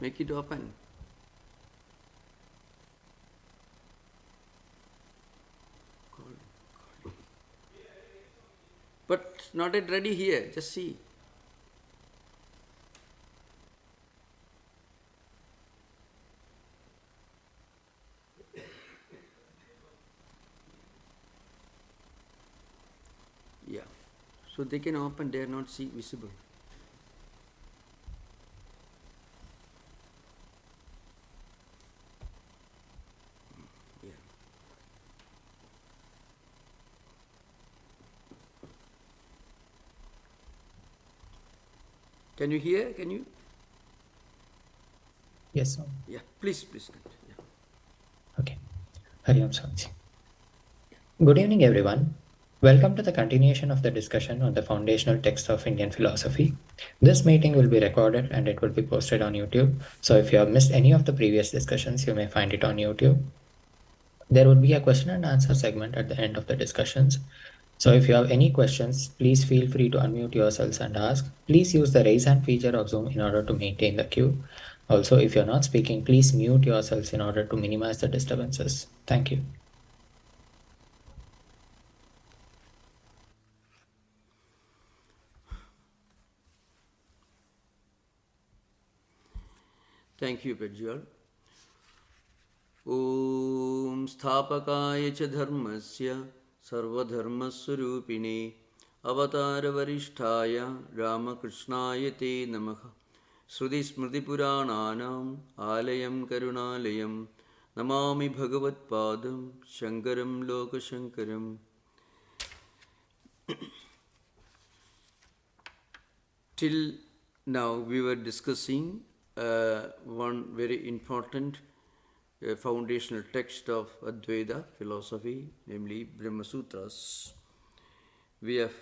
Make it open. But not yet ready here. Just see. Yeah. So they can open, they are not visible. Yeah. Can you hear? Can you? Yes, sir. Yeah. Please continue. Yeah. Okay. Hari Om Swami. Good evening, everyone. Welcome to the continuation of the discussion on the foundational texts of Indian philosophy. This meeting will be recorded and it will be posted on YouTube. So if you have missed any of the previous discussions, you may find it on YouTube. There would be a question and answer segment at the end of the discussions. So if you have any questions, please feel free to unmute yourselves and ask. Please use the raise hand feature of Zoom in order to maintain the queue. Also, if you're not speaking, please mute yourselves in order to minimize the disturbances. Thank you. Thank you, Pejyal. Om Sthapakaya cha dharmasya sarvadharmaswarupine avatara varishtaya Ramakrishnaya te namaha Sruti Smriti Purananam Alayam Karunalayam Namami Bhagavad Padam Shankaram Loka Shankaram. Till now we were discussing one very important foundational text of Advaita philosophy, namely Brahma Sutras. We have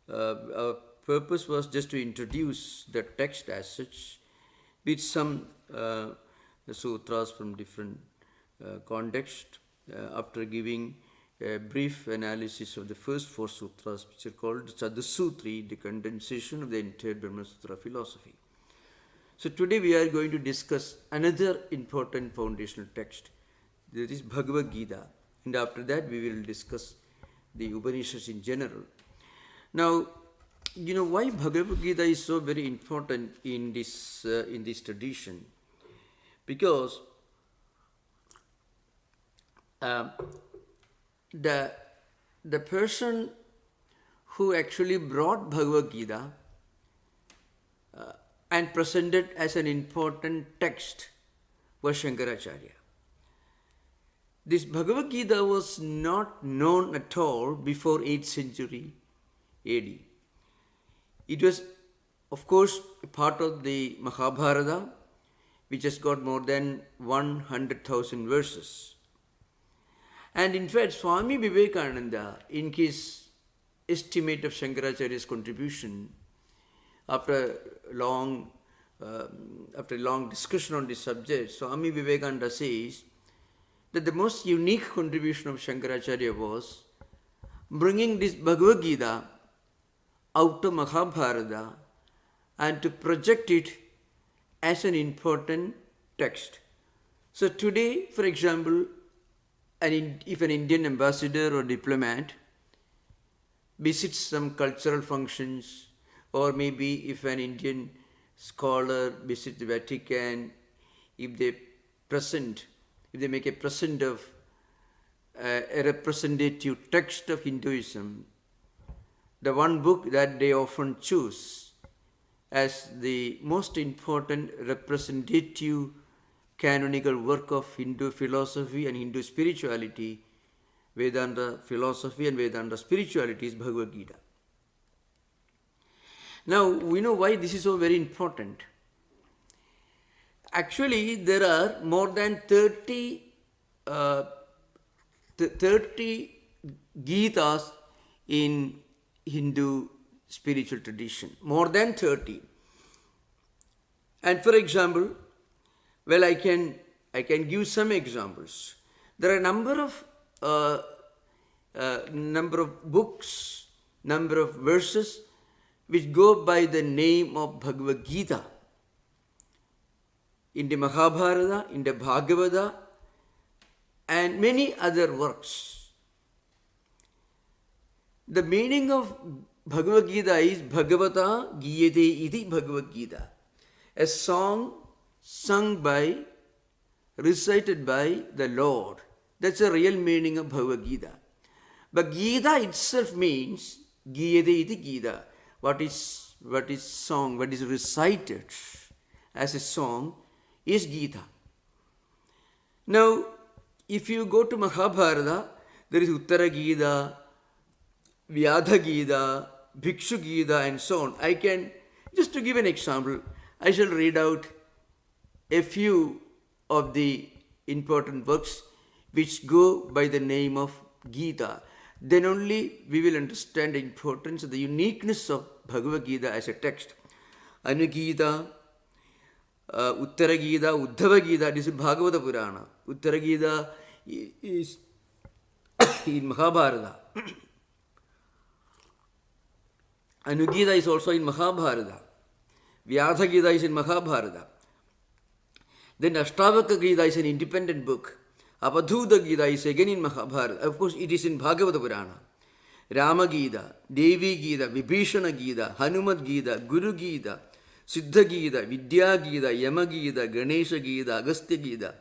our purpose was just to introduce the text as such, with some sutras from different context. After giving a brief analysis of the first four sutras, which are called Chadusutri, the condensation of the entire Brahma Sutra philosophy. So today we are going to discuss another important foundational text, that is Bhagavad Gita, and after that we will discuss the Upanishads in general. Now, you know why Bhagavad Gita is so very important in this tradition? Because the person who actually brought Bhagavad Gita and presented as an important text was Shankaracharya. This Bhagavad Gita was not known at all before 8th century AD. It was, of course, a part of the Mahabharata, which has got more than 100,000 verses. And in fact, Swami Vivekananda, in his estimate of Shankaracharya's contribution, after a long discussion on this subject, Swami Vivekananda says that the most unique contribution of Shankaracharya was bringing this Bhagavad Gita out of Mahabharata and to project it as an important text. So today, for example, if an Indian ambassador or diplomat visits some cultural functions, or maybe if an Indian scholar visits the Vatican, if they make a present of a representative text of Hinduism, the one book that they often choose as the most important representative canonical work of Hindu philosophy and Hindu spirituality, Vedanta philosophy and Vedanta spirituality, is Bhagavad Gita. Now, we know why this is so very important. Actually, there are more than 30 Gitas in Hindu spiritual tradition. More than 30. And for example, well, I can give some examples. There are a number of books, number of verses which go by the name of Bhagavad Gita. in the Mahabharata, in the Bhagavata, and many other works. The meaning of Bhagavad Gita is Bhagavata Giyate iti Bhagavad Gita. A song sung by, recited by the Lord. That's the real meaning of Bhagavad Gita. But Gita itself means Giyate iti Gita. What is song, what is recited as a song is Gita. Now, if you go to Mahabharata, there is Uttara Gita, Vyadha Gita, Bhikshu Gita, and so on. I can, just to give an example, I shall read out a few of the important works which go by the name of Gita. Then only we will understand the importance of the uniqueness of Bhagavad Gita as a text. Anugita, Uttara Gita, Uddhava Gita, this is Bhagavata Purana. Uttara Gita is in Mahabharata. Anugita is also in Mahabharata. Vyadha Gita is in Mahabharata. Then Ashtavaka Gita is an independent book. Apadhuta Gita is again in Mahabharata. Of course, it is in Bhagavata Purana. Rama Gita, Devi Gita, Vibhishana Gita, Hanumat Gita, Guru Gita, Siddha Gita, Vidya Gita, Yama Gita, Ganesha Gita, Agastya Gita,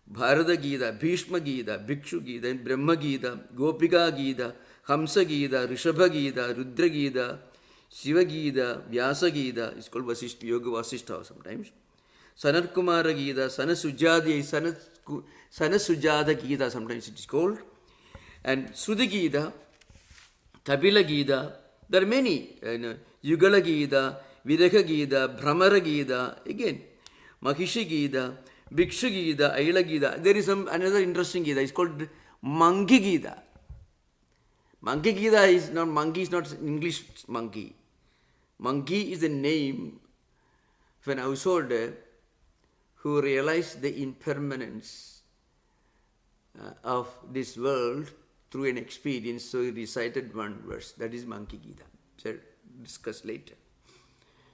Bharata Gita, Bhishma Gita, Bhikshu Gita, Brahma Gita, Gopika Gita, Hamsa Gita, Rishabha Gita, Rudra Gita, Shiva Gita, Vyasa Gita, it's called Vasishta, Yoga Vasishta sometimes. Sanat Kumara Gita, Sanasujata Gita, sometimes it is called. And Sudha Gita, Kapila Gita, there are many. Yugala Gita, Vidaka Gita, Brahmara Gita, again, Mahishi Gita, Bhikshu Gita, Aila Gita. There is another interesting Gita, it's called Monkey Gita. Monkey Gita is not, monkey is not English monkey. Monkey is the name of an householder who realized the impermanence of this world through an experience, so he recited one verse, that is Monkey Gita. So discuss later.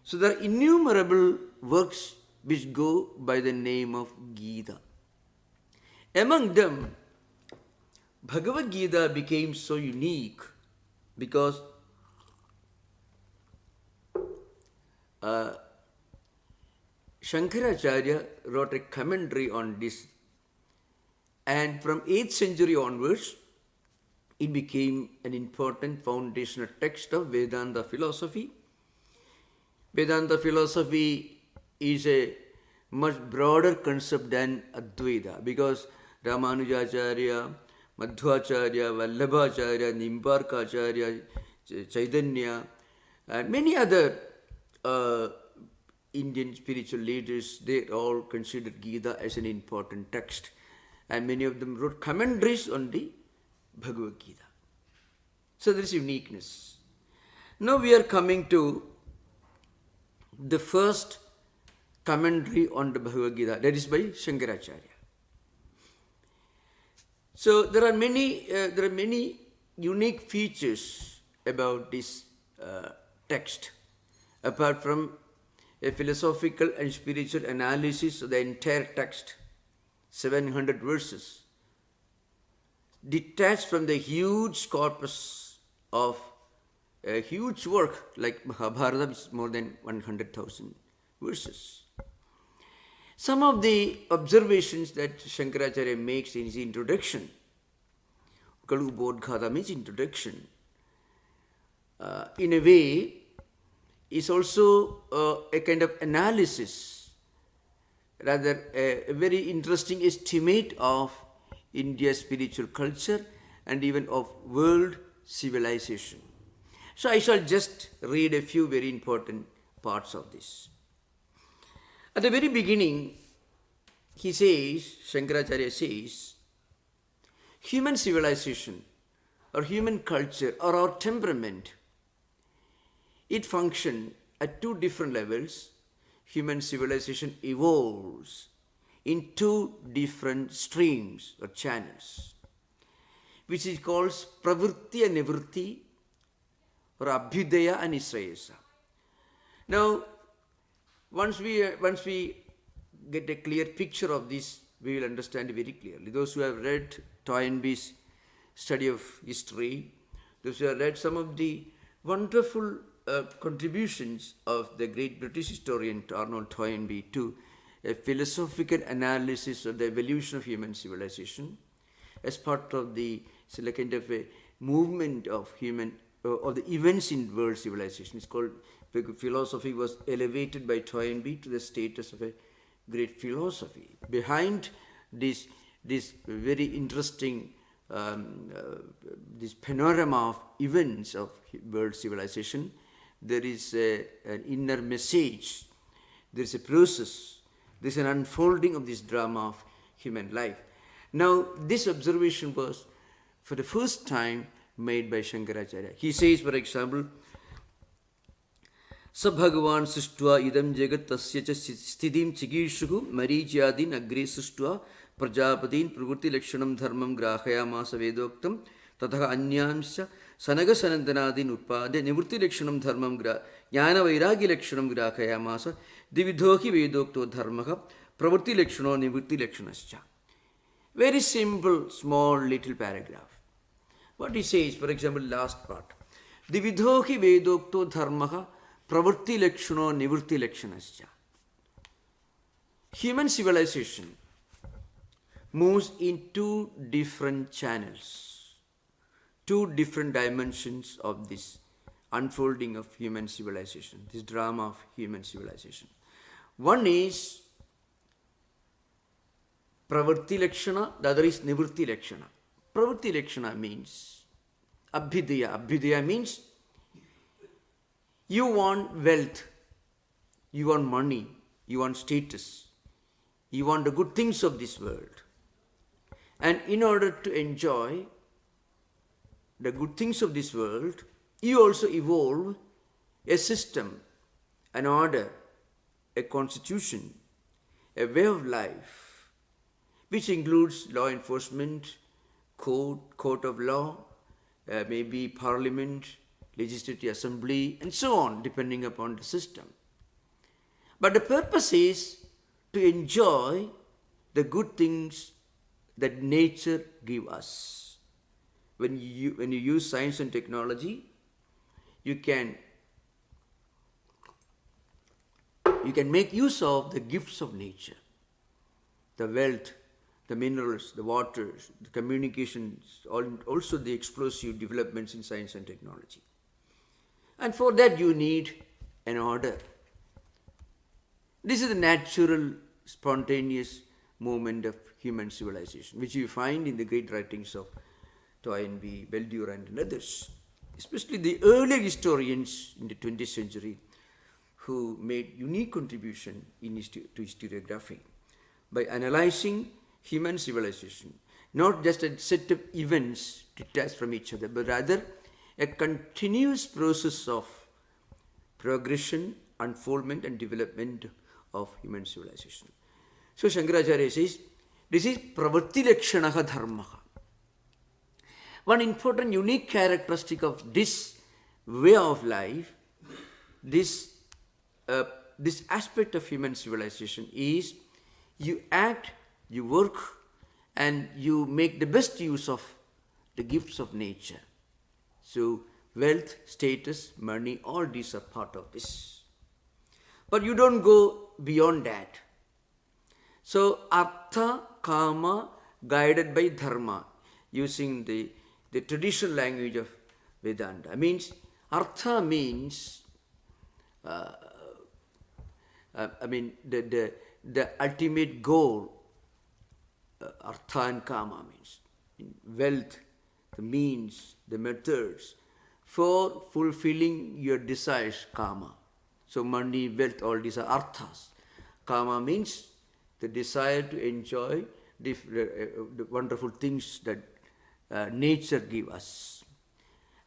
So there are innumerable works which go by the name of Gita. Among them, Bhagavad Gita became so unique because Shankaracharya wrote a commentary on this, and from 8th century onwards, it became an important foundational text of Vedanta philosophy. Vedanta philosophy is a much broader concept than Advaita, because Ramanujacharya, Madhvacharya, Vallabhacharya, Nimbarkacharya, Chaitanya, and many other Indian spiritual leaders, they all considered Gita as an important text. And many of them wrote commentaries on the Bhagavad Gita. So there is uniqueness. Now we are coming to the first commentary on the Bhagavad Gita, that is by Shankaracharya. So there are many unique features about this text, apart from a philosophical and spiritual analysis of the entire text, 700 verses, detached from the huge corpus of a huge work like Mahabharata, which is more than 100,000 verses. Some of the observations that Shankaracharya makes in his introduction, Kalu Bodhgata means introduction, in a way is also a kind of analysis, rather a very interesting estimate of India's spiritual culture and even of world civilization. So I shall just read a few very important parts of this. At the very beginning, he says, Shankaracharya says, human civilization or human culture or our temperament, it functions at two different levels. Human civilization evolves in two different streams or channels, which is called pravritti and nivritti, or abhyudaya and israyasa. Now, once we get a clear picture of this, we will understand very clearly. Those who have read Toynbee's study of history, those who have read some of the wonderful contributions of the great British historian Arnold Toynbee to a philosophical analysis of the evolution of human civilization as part of the kind of a movement of human of the events in world civilization. It's called, philosophy was elevated by Toynbee to the status of a great philosophy. Behind this very interesting this panorama of events of world civilization, there is an inner message, there is a process, there is an unfolding of this drama of human life. Now, this observation was for the first time made by Shankaracharya. He says, for example, Sa Bhagavan Sushtva idam jagat tasya cha sthitim chikishuhu marijyadin agre sushtva prajapatin pravurti lakshanam dharmam grahayamasa vedoktam tatha anyamsya sanaga sanandanadin upade nivurti lakshanam dharmam jnana vairagi lakshanam grahayamasa dividhohi vedokto dharmaha pravurti lakshano nivurti lakshanascha. Very simple, small, little paragraph. What he says, for example, last part. Dividhohi vedokto dharmaha pravurti lakshano nivurti lakshanascha. Human civilization moves in two different channels, two different dimensions of this unfolding of human civilization, this drama of human civilization. One is pravurti lakshana, the other is nivurti lakshana. Pravurti lakshana means abhidaya. Abhidaya means you want wealth, you want money, you want status, you want the good things of this world. And in order to enjoy the good things of this world, you also evolve a system, an order, a constitution, a way of life, which includes law enforcement, court of law, maybe parliament, legislative assembly, and so on, depending upon the system. But the purpose is to enjoy the good things that nature gives us. When you use science and technology, you can make use of the gifts of nature, the wealth, the minerals, the waters, the communications, also the explosive developments in science and technology. And for that you need an order. This is the natural, spontaneous movement of human civilization, which you find in the great writings of Toynbee, Bell-Durand and others, especially the earlier historians in the 20th century who made unique contribution to historiography by analyzing human civilization, not just a set of events detached from each other, but rather a continuous process of progression, unfoldment and development of human civilization. So Shankaracharya says, this is pravritti lakshanaha dharmaha. One important unique characteristic of this way of life, this aspect of human civilization is you act, you work, and you make the best use of the gifts of nature. So wealth, status, money, all these are part of this. But you don't go beyond that. So artha, kama, guided by dharma, using the traditional language of Vedanta. Means, artha means, the ultimate goal, artha and kama means wealth, the means, the methods for fulfilling your desires, kama. So money, wealth, all these are arthas. Kama means the desire to enjoy the wonderful things that nature gives us.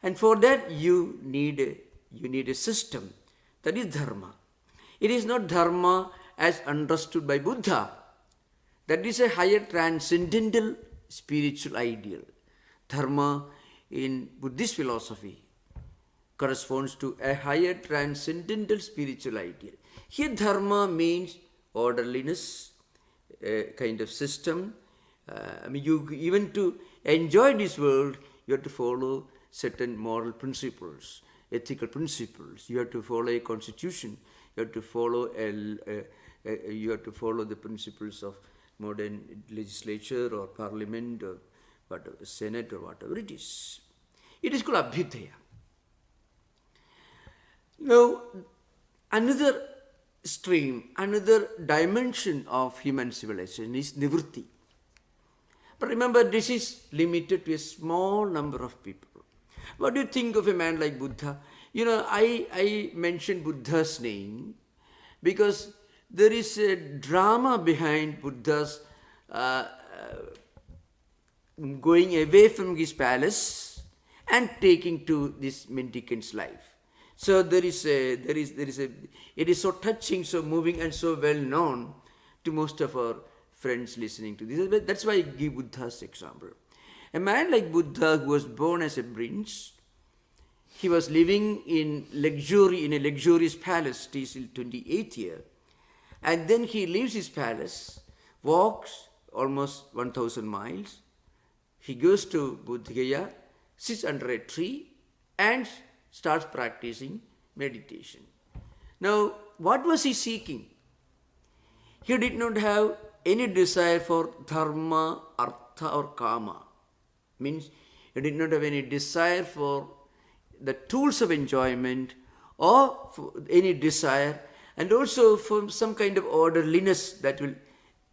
And for that you need a system, that is dharma. It is not dharma as understood by Buddha. That is a higher transcendental spiritual ideal. Dharma in Buddhist philosophy corresponds to a higher transcendental spiritual ideal. Here dharma means orderliness, kind of system. Even to enjoy this world, you have to follow certain moral principles, ethical principles. You have to follow a constitution. You have to follow the principles of modern legislature or parliament or whatever, senate or whatever it is. It is called Abhyudaya. Now, another stream, another dimension of human civilization is Nivritti. But remember, this is limited to a small number of people. What do you think of a man like Buddha? I mentioned Buddha's name because there is a drama behind Buddha's going away from his palace and taking to this mendicant's life. So it is so touching, so moving, and so well known to most of our friends listening to this. That's why I give Buddha's example. A man like Buddha who was born as a prince, he was living in luxury in a luxurious palace till 28th year, and then he leaves his palace, walks almost 1,000 miles. He goes to Bodh Gaya, sits under a tree, and starts practicing meditation. Now, what was he seeking? He did not have any desire for dharma, artha or kama. Means he did not have any desire for the tools of enjoyment or for any desire, and also for some kind of orderliness that will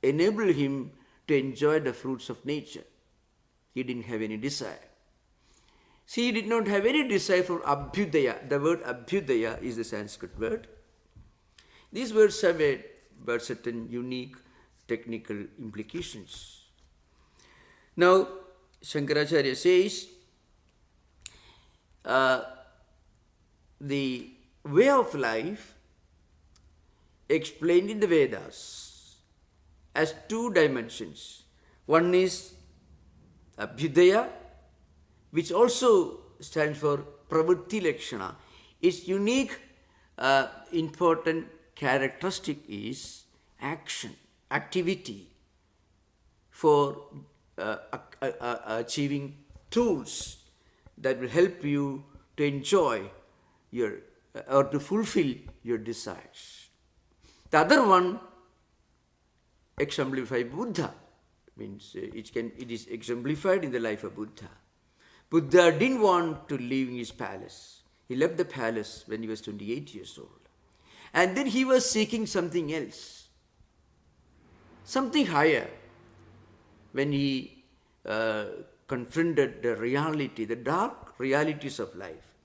enable him to enjoy the fruits of nature. He didn't have any desire. See, he did not have any desire for Abhyudaya. The word Abhyudaya is the Sanskrit word. These words have certain unique technical implications. Now, Shankaracharya says, the way of life explained in the Vedas as two dimensions. One is Abhyudaya, which also stands for Pravritti Lakshana. Its unique, important characteristic is action, activity for achieving tools that will help you to enjoy your or to fulfill your desires. The other one exemplifies Buddha, means it is exemplified in the life of Buddha. Buddha didn't want to leave his palace. He left the palace when he was 28 years old. And then he was seeking something else, something higher. When he confronted the reality, the dark realities of life,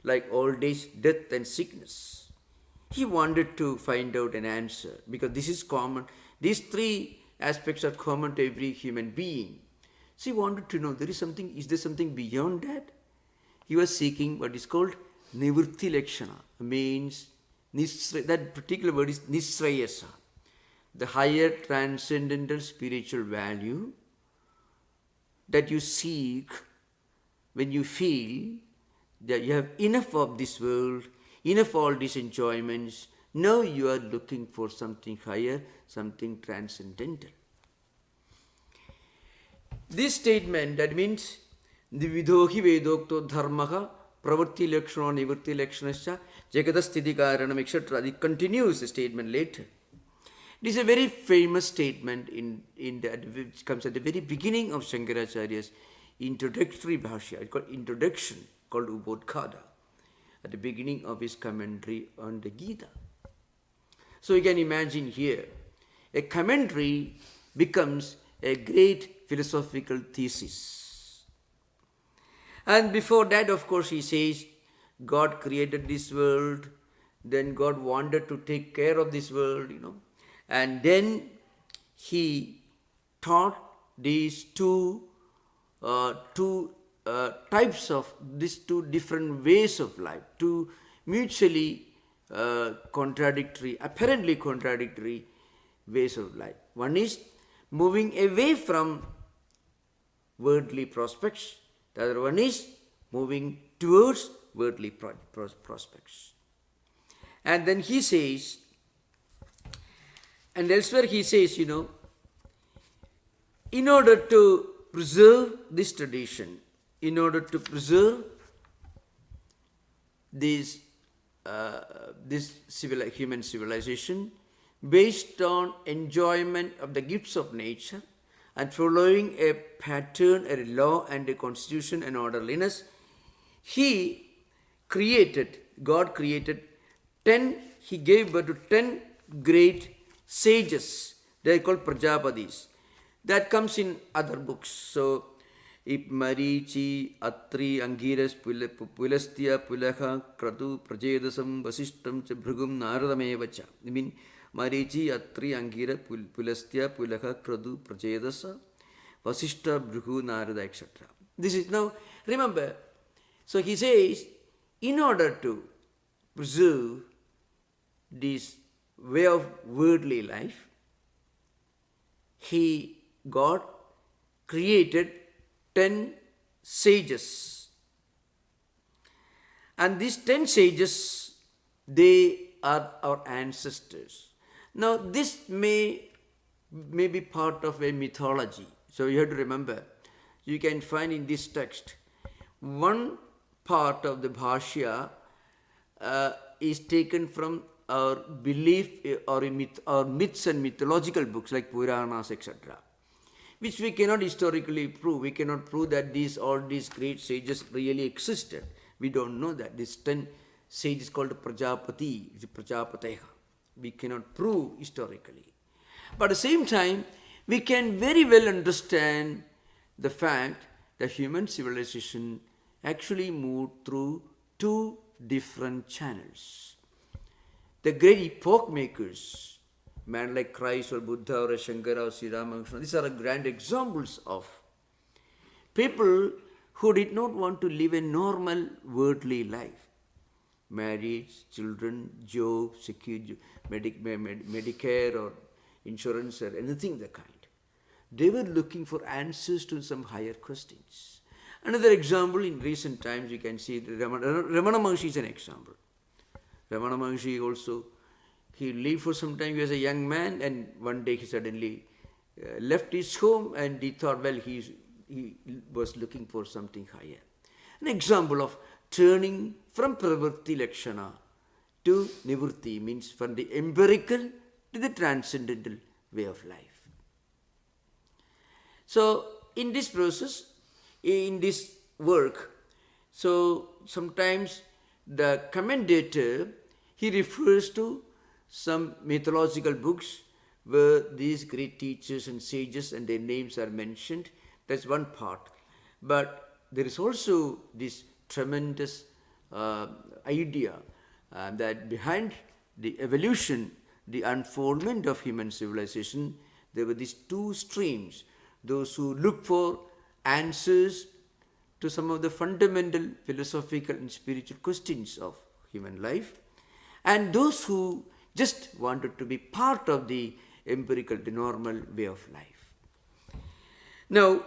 like old age, death and sickness, he wanted to find out an answer, because this is common. These three aspects are common to every human being. So he wanted to know, is there something beyond that? He was seeking what is called Nivritti Lakshana, means that particular word is Nisrayasa, the higher transcendental spiritual value that you seek when you feel that you have enough of this world, enough all these enjoyments. Now you are looking for something higher, something transcendental. This statement, that means Dividhohi Vedokto Dharmaha Pravritti Lakshana Nivritti Lakshanascha Jagadasthiti Karanam, etc. It continues the statement later. It is a very famous statement which comes at the very beginning of Shankaracharya's introductory bhashya. It's called introduction, called Ubodhghata, at the beginning of his commentary on the Gita. So you can imagine here, a commentary becomes a great philosophical thesis. And before that, of course, he says, God created this world, then God wanted to take care of this world, and then he taught these two types of, these two different ways of life, two mutually apparently contradictory ways of life. One is moving away from worldly prospects. The other one is moving towards worldly prospects. And then he says, and elsewhere he says, in order to preserve this tradition, in order to preserve this human civilization based on enjoyment of the gifts of nature and following a pattern, a law and a constitution and orderliness, God created 10, he gave birth to 10 great sages. They are called Prajapatis. That comes in other books. So, Marichi, Atri, Angiras, Pulastya, Pulaha, Kratu, Prajedasam, Vasishtam, Bhrugum, Naradamevacha. I mean, Marichi, Atri, Angira, Pulastya, Pulaha, Kratu, Prajedasa, Vasishta, Bhrugu, Narada, etc. This is now, remember, so he says, in order to preserve this way of worldly life, God created 10 sages. And these 10 sages, they are our ancestors. Now, this may be part of a mythology. So you have to remember, you can find in this text, one part of the Bhashya is taken from our belief or myths and mythological books like Puranas, etc., which we cannot historically prove. We cannot prove that all these great sages really existed. We don't know that. These 10 sages called Prajapati, Prajapateha. We cannot prove historically. But at the same time, we can very well understand the fact that human civilization actually moved through two different channels. The great epoch makers, man like Christ or Buddha or Shankara or Sri Ramakrishna, these are grand examples of people who did not want to live a normal worldly life. Marriage, children, job, security, Medicare or insurance or anything of the kind. They were looking for answers to some higher questions. Another example in recent times, you can see Ramana Maharshi is an example. Ramana Maharshi also, he lived for some time, he was a young man, and one day he suddenly left his home and he thought, well, he was looking for something higher. An example of turning from pravritti lakshana to nivritti, means from the empirical to the transcendental way of life. So, in this process, in this work, so sometimes the commentator, he refers to some mythological books where these great teachers and sages and their names are mentioned. That's one part. But there is also this tremendous idea that behind the evolution, the unfoldment of human civilization, there were these two streams. Those who look for answers to some of the fundamental philosophical and spiritual questions of human life, and those who just wanted to be part of the empirical, the normal way of life. Now,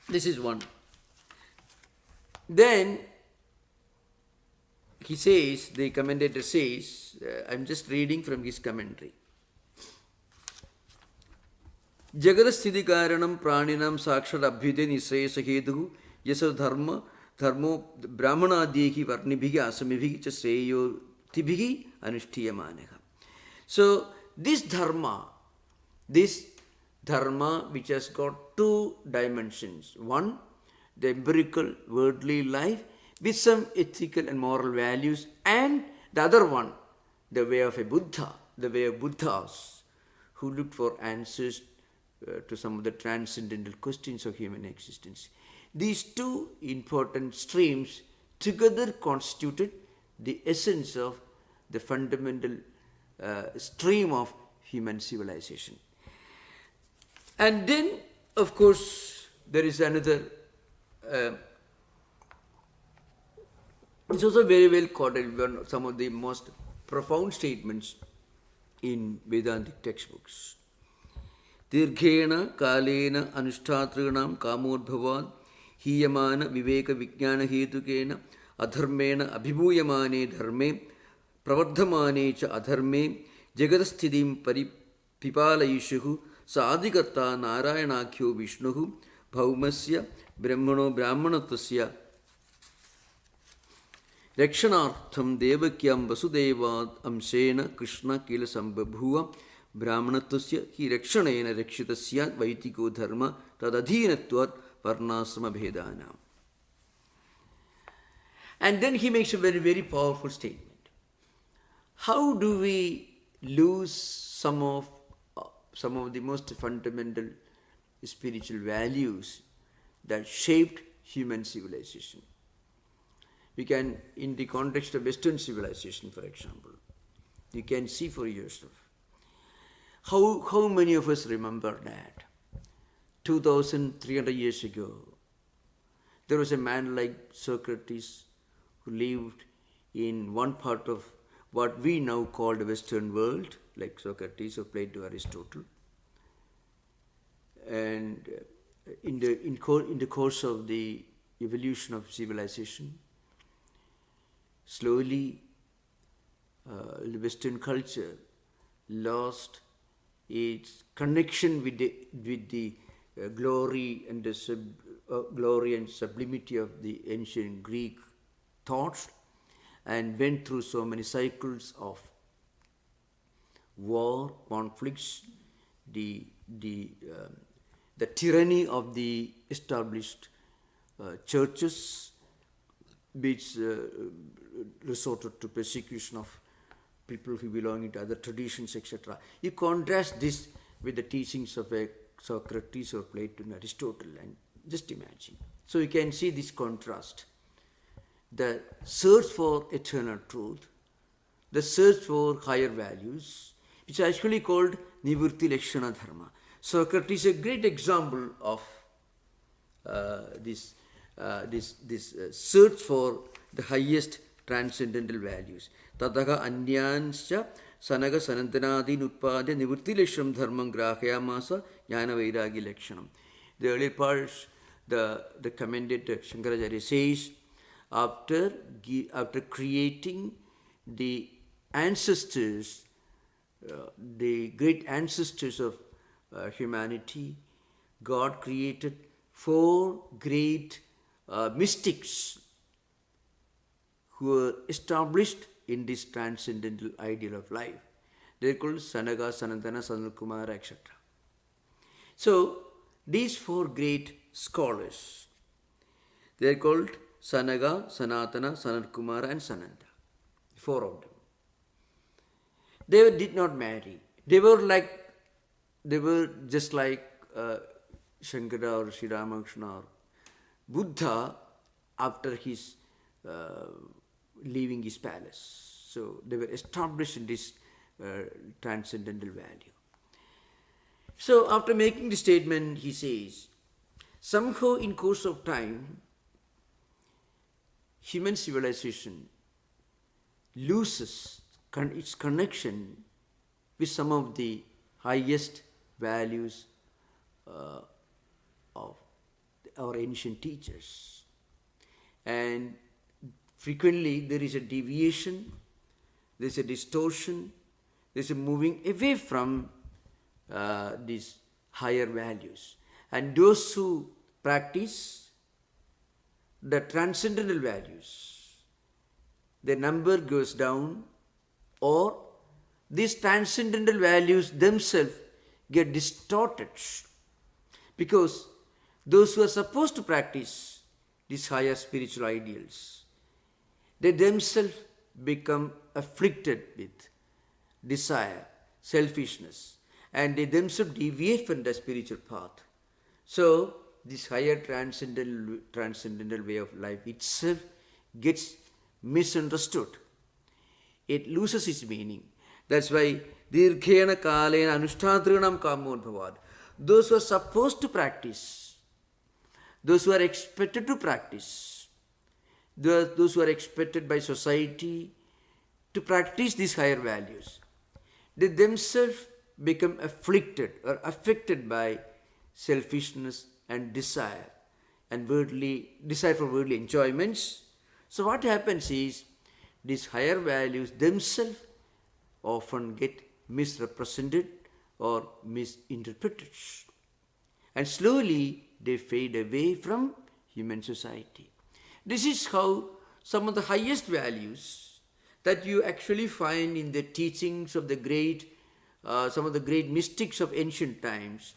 this is one. Then he says, the commentator says, I'm just reading from his commentary. Jagadasthiti karanam praninam sakshat abhyude nisrayasa hetu yasa dharmo brahmanadihi varnibhihi asamibhihi cha sreyo tibhihi anushthiyamaneha. So this dharma which has got two dimensions. One, the empirical worldly life with some ethical and moral values, and the other one, the way of a Buddha, the way of Buddhas who looked for answers to some of the transcendental questions of human existence. These two important streams together constituted the essence of the fundamental stream of human civilization. And then, of course, there is another, it's also very well quoted, some of the most profound statements in Vedantic textbooks. Dirghena kalena anushtatrinam kamodbhavad hiyamana viveka vijnana hetukena adharmena abhibhuyamane dharme pravardhamane cha adharme jagadasthitim pipalayishuhu Sadikarta Narayanakhyo Vishnuhu Bhaumasya Brahmano Brahmanatvasya Rakshanartham Devakyam Vasudevad Amsena Krishna Kila Sambhabhuva Brahmanatvasya Hi Rakshanena Rakshitasya Vaitiko Dharma Tadadhinatvat Varnasama Bhedana. And then he makes a very, very powerful statement. How do we lose some of the most fundamental spiritual values that shaped human civilization? We can, in the context of Western civilization, for example, you can see for yourself. How many of us remember that 2,300 years ago, there was a man like Socrates who lived in one part of what we now call the Western world, like Socrates or Plato, Aristotle. And in the course of the evolution of civilization, slowly the Western culture lost its connection with the glory and the glory and sublimity of the ancient Greek thoughts, and went through so many cycles of war, conflicts, the tyranny of the established churches, which resorted to persecution of people who belong to other traditions, etc. You contrast this with the teachings of Socrates or Plato and Aristotle, and just imagine. So you can see this contrast. The search for eternal truth, the search for higher values, which is actually called Nivritti Lakshana Dharma. Socrates is a great example of this search for the highest transcendental values. Tataha anyanscha sanaga sanantanadin utpadya nivritti lakshanam dharmam grahayamasa jnana vairagi lakshanam. The earlier parts, the commented Shankaracharya says, after creating the ancestors, the great ancestors of humanity, God created 4 great mystics who were established in this transcendental ideal of life. They are called Sanaga, Sanatana, Sanatkumara, etc. So, these 4 great scholars, they are called Sanaga, Sanatana, Sanatkumara and Sananda. 4 of them. They did not marry. They were just like Shankara or Sri Ramakrishna or Buddha after his leaving his palace. So they were established in this transcendental value. So after making the statement, he says, somehow in course of time, human civilization loses its connection with some of the highest values of our ancient teachers. And frequently there is a deviation, there is a distortion, there is a moving away from these higher values. And those who practice the transcendental values, their number goes down, or these transcendental values themselves get distorted, because those who are supposed to practice these higher spiritual ideals, they themselves become afflicted with desire, selfishness, and they themselves deviate from the spiritual path. So this higher transcendental way of life itself gets misunderstood. It loses its meaning. That's why dirghena kalena anushtatrinam kamon bhavad. Those who are supposed to practice, those who are expected to practice, those who are expected by society to practice these higher values, they themselves become afflicted or affected by selfishness and desire for worldly enjoyments. So what happens is, these higher values themselves often get misrepresented or misinterpreted. And slowly they fade away from human society. This is how some of the highest values that you actually find in the teachings of the some of the great mystics of ancient times,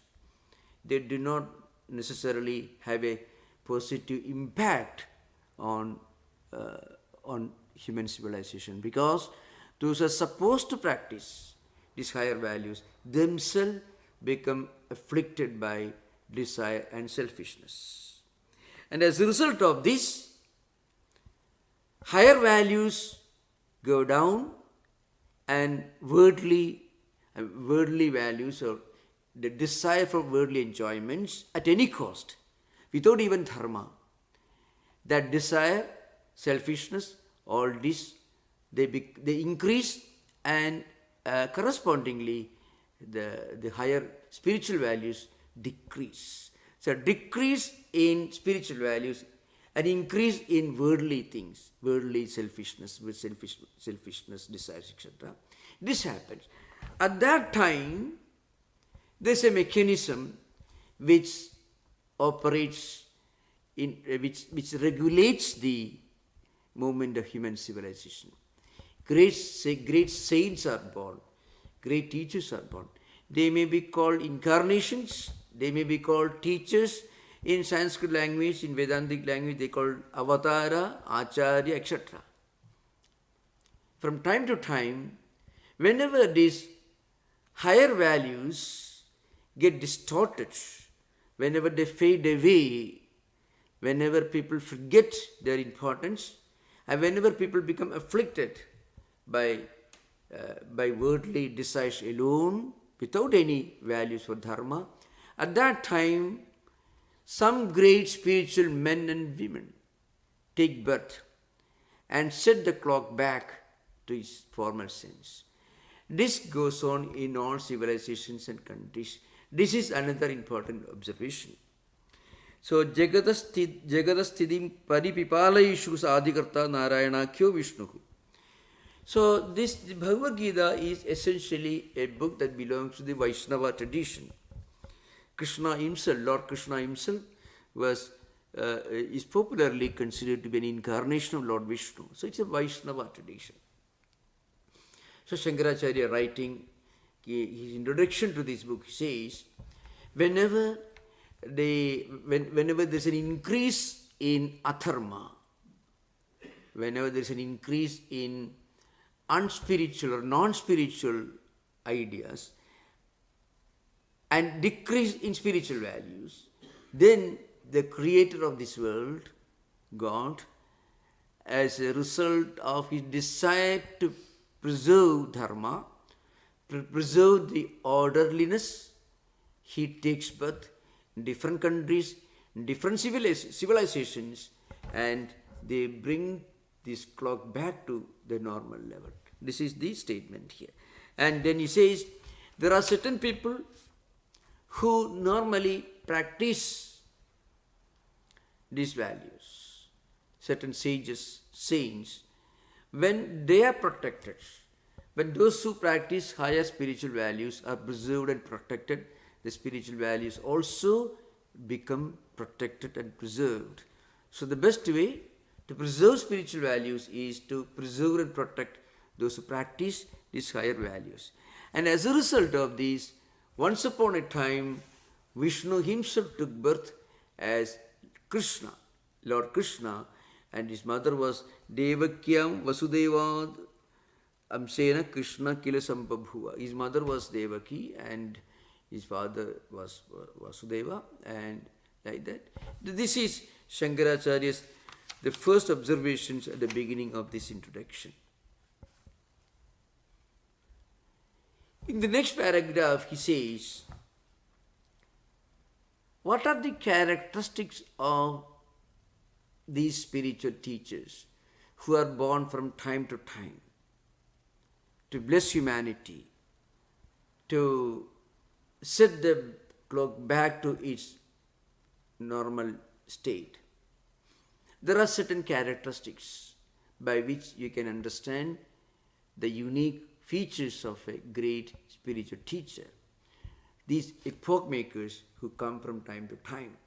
they do not necessarily have a positive impact on human civilization, because those who are supposed to practice these higher values themselves become afflicted by desire and selfishness. And as a result of this, higher values go down, and worldly values, or the desire for worldly enjoyments at any cost, without even dharma, that desire, selfishness, all this, they increase, and correspondingly the higher spiritual values decrease. So decrease in spiritual values, an increase in worldly things, worldly selfishness, with selfishness, desires, etc. This happens. At that time, there's a mechanism which operates which regulates the movement of human civilization. Great saints are born, great teachers are born. They may be called incarnations, they may be called teachers. In Sanskrit language, in Vedantic language, they call avatara, acharya, etc. From time to time, whenever these higher values get distorted, whenever they fade away, whenever people forget their importance, and whenever people become afflicted by worldly desires alone, without any values for dharma, at that time, some great spiritual men and women take birth and set the clock back to its former sense. This goes on in all civilizations and countries. This is another important observation. So, Jagadasthidim Paripipalayishu Sadikarta Narayanakyo Vishnuhu. So, this Bhagavad Gita is essentially a book that belongs to the Vaishnava tradition. Krishna himself, Lord Krishna himself, is popularly considered to be an incarnation of Lord Vishnu. So it's a Vaishnava tradition. So Shankaracharya, writing his introduction to this book, he says, whenever there's an increase in adharma, whenever there's an increase in unspiritual or non-spiritual ideas, and decrease in spiritual values, then the creator of this world, God, as a result of his desire to preserve dharma, preserve the orderliness, he takes birth in different countries, in different civilizations, and they bring this clock back to the normal level. This is the statement here. And then he says, there are certain people who normally practice these values, certain sages, saints, when they are protected, when those who practice higher spiritual values are preserved and protected, the spiritual values also become protected and preserved. So the best way to preserve spiritual values is to preserve and protect those who practice these higher values. And as a result of this, once upon a time, Vishnu himself took birth as Krishna, Lord Krishna, and his mother was Devakyam Vasudevad Amsena Krishna Kila Sampabhuva. His mother was Devaki and his father was Vasudeva, and like that. This is Shankaracharya's the first observations at the beginning of this introduction. In the next paragraph, he says, what are the characteristics of these spiritual teachers who are born from time to time to bless humanity, to set the clock back to its normal state? There are certain characteristics by which you can understand the unique features of a great spiritual teacher. these epoch makers who come from time to time.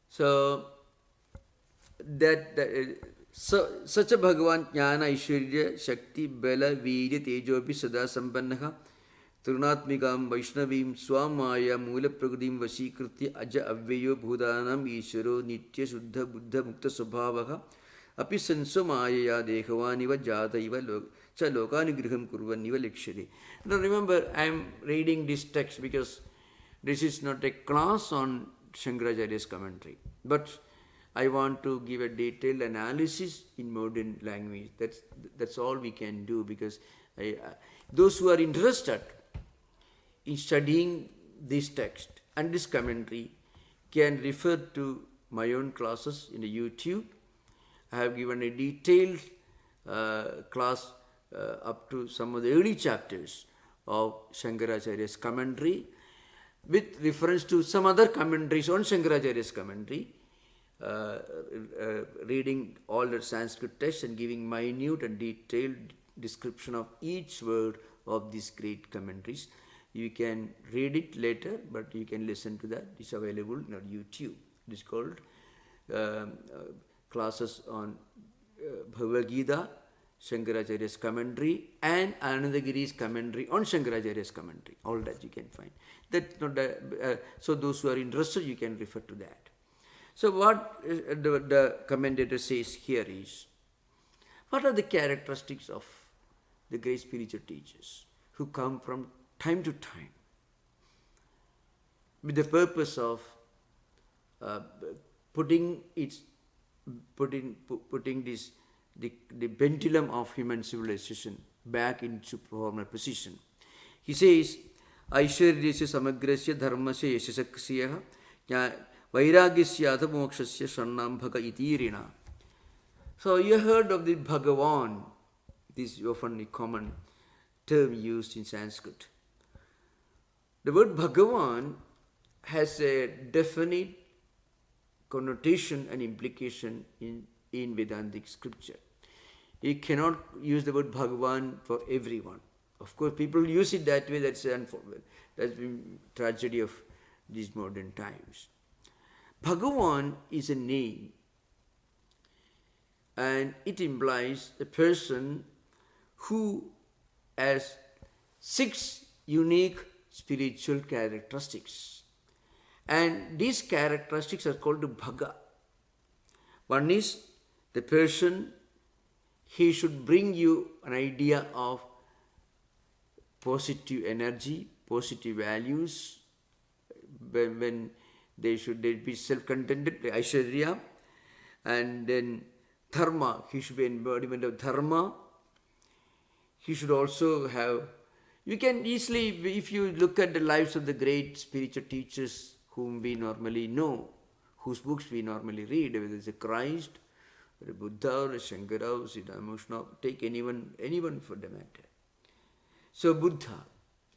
So, such a Bhagavan Jnana Aishwarya Shakti Bala Virya Tejopi Sada Sampannaha Trunatmikam Vaishnavim Swamaya Mula Pragadim Vashikritya Aja Avveyo Bhudanam Ishvaro Nitya Suddha Buddha Mukta Subhavaha Api Sansomaya Dekhavaniva Jataiva Lokanigriham Kurvaniva Likshari. Now remember, I am reading this text because this is not a class on Shankaracharya's commentary, but I want to give a detailed analysis in modern language. That's all we can do, because those who are interested in studying this text and this commentary can refer to my own classes in the YouTube. I have given a detailed class up to some of the early chapters of Shankaracharya's commentary with reference to some other commentaries on Shankaracharya's commentary, reading all the Sanskrit texts and giving minute and detailed description of each word of these great commentaries. You can read it later, but you can listen to that. It's available on YouTube. It is called classes on Bhagavad Gita, Shankaracharya's commentary, and Anandagiri's commentary on Shankaracharya's commentary. All that you can find. That's not so those who are interested, you can refer to that. So what the commentator says here is, what are the characteristics of the great spiritual teachers who come from time to time with the purpose of putting the pendulum of human civilization back into former position. He says, Aishwaryasya samagrasya dharmasya yashasaksya vairagyasya atha mokshasya shannam bhaga itirina. So you heard of the Bhagavan. This is often a common term used in Sanskrit. The word Bhagavan has a definite connotation and implication in Vedantic scripture. You cannot use the word Bhagavan for everyone. Of course, people use it that way. That's been tragedy of these modern times. Bhagavan is a name, and it implies a person who has 6 unique spiritual characteristics. And these characteristics are called Bhaga. One is the person, he should bring you an idea of positive energy, positive values, when they be self-contented, Aishwarya, and then Dharma, he should be embodiment of Dharma. He should also have, you can easily, if you look at the lives of the great spiritual teachers whom we normally know, whose books we normally read, whether it's a Christ, or a Buddha, or a Shankara, or Siddha Moshna, take anyone for the matter. So Buddha,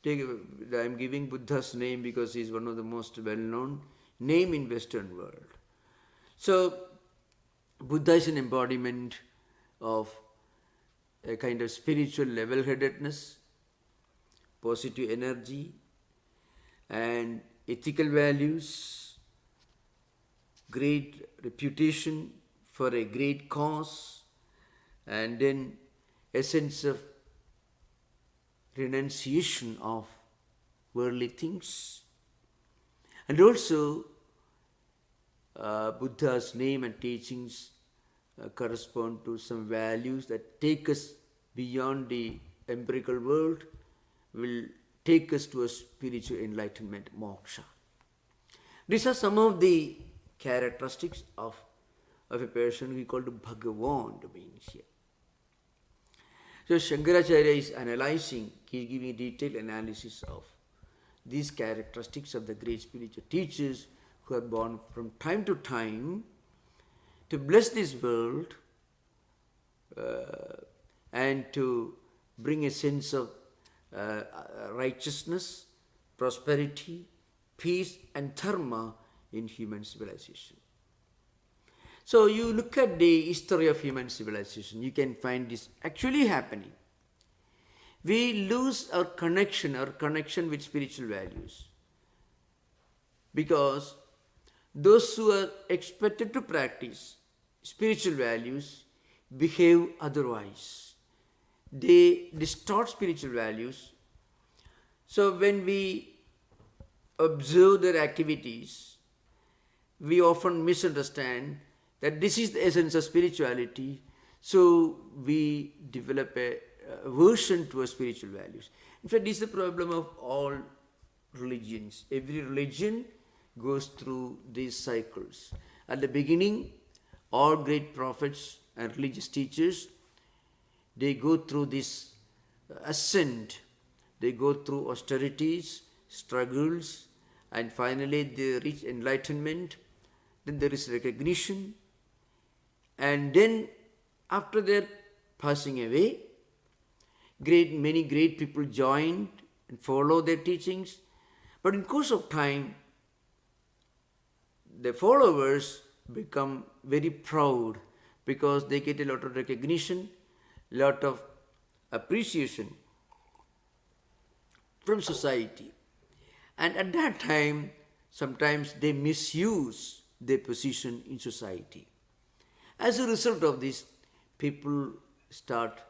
I am giving Buddha's name because he is one of the most well-known name in Western world. So Buddha is an embodiment of a kind of spiritual level-headedness, positive energy, and ethical values, great reputation for a great cause, and then a sense of renunciation of worldly things. And also, Buddha's name and teachings correspond to some values that take us beyond the empirical world, will take us to a spiritual enlightenment, moksha. These are some of the characteristics of a person we call Bhagavan, the beings here. So Shankaracharya is analyzing, he is giving a detailed analysis of these characteristics of the great spiritual teachers who are born from time to time to bless this world and to bring a sense of righteousness, prosperity, peace and dharma in human civilization. So you look at the history of human civilization, you can find this actually happening. we lose our connection with spiritual values. Because those who are expected to practice spiritual values behave otherwise. They distort spiritual values. So when we observe their activities, we often misunderstand that this is the essence of spirituality. So we develop a aversion towards spiritual values. In fact, this is the problem of all religions. Every religion goes through these cycles. At the beginning, all great prophets and religious teachers, they go through this ascent. They go through austerities, struggles, and finally they reach enlightenment. Then there is recognition. And then after their passing away, many great people joined and follow their teachings. But in course of time, the followers become very proud because they get a lot of recognition, lot of appreciation from society. And at that time, sometimes they misuse their position in society. As a result of this, people start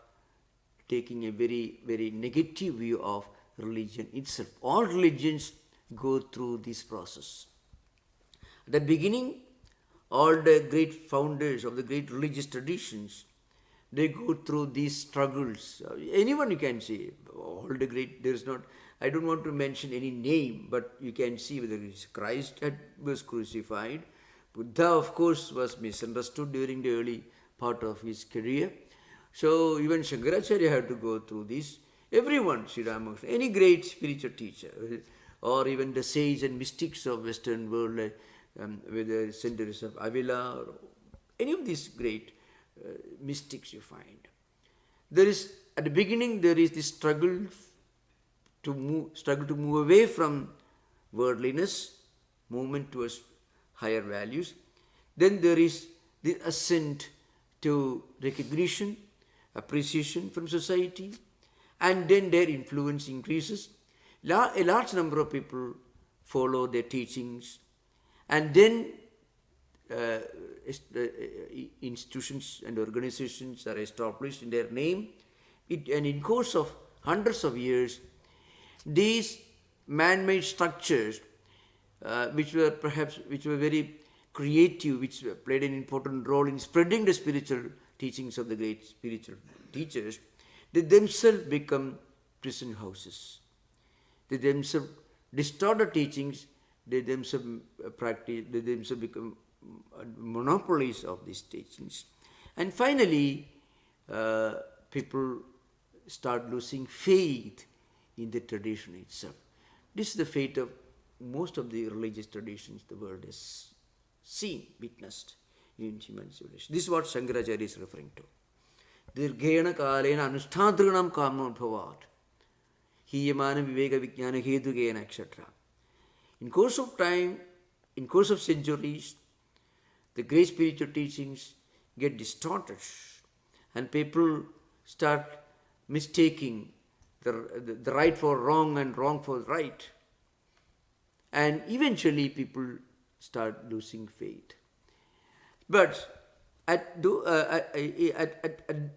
taking a very, very negative view of religion itself. All religions go through this process. At the beginning, all the great founders of the great religious traditions, they go through these struggles. Anyone you can see, all the great, there is not, I don't want to mention any name, but you can see whether it's Christ was crucified. Buddha, of course, was misunderstood during the early part of his career. So even Shankaracharya had to go through this. Everyone, Sri Ramakrishna, any great spiritual teacher, or even the sages and mystics of Western world, whether Saint Teresa of Avila or any of these great mystics you find. There is, at the beginning, there is this struggle to move away from worldliness, movement towards higher values. Then there is the ascent to recognition, appreciation from society, and then their influence increases. A large number of people follow their teachings, and then institutions and organizations are established in their name. And in course of hundreds of years, these man-made structures, which were very creative, which played an important role in spreading the spiritual teachings of the great spiritual teachers, they themselves become prison houses. They themselves distort the teachings, they themselves become monopolies of these teachings. And finally, people start losing faith in the tradition itself. This is the fate of most of the religious traditions the world has seen, witnessed in human civilization. This is what Shankaracharya is referring to. Dirghena kalena anushtadrinam kamnodbhavat hiyamana viveka vijnana hedugena, etc. In course of time, in course of centuries, the great spiritual teachings get distorted and people start mistaking the right for wrong and wrong for right. And eventually people start losing faith. But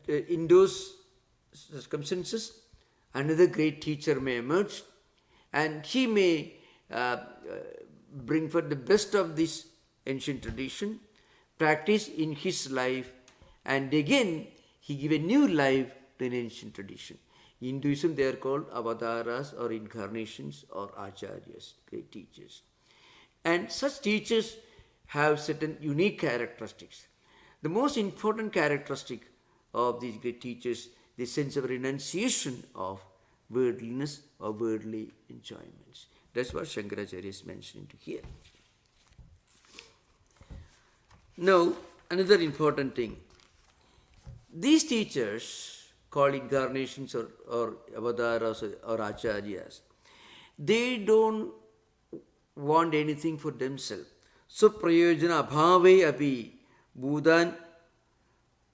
in those circumstances, another great teacher may emerge and he may bring forth the best of this ancient tradition, practice in his life, and again he give a new life to an ancient tradition. In Hinduism they are called avataras or incarnations or acharyas, great teachers. And such teachers have certain unique characteristics. The most important characteristic of these great teachers, the sense of renunciation of worldliness or worldly enjoyments. That's what Shankaracharya is mentioning to here. Now, another important thing. These teachers, called incarnations or avataras or acharyas, they don't want anything for themselves. So, prayojana abhave api buddhan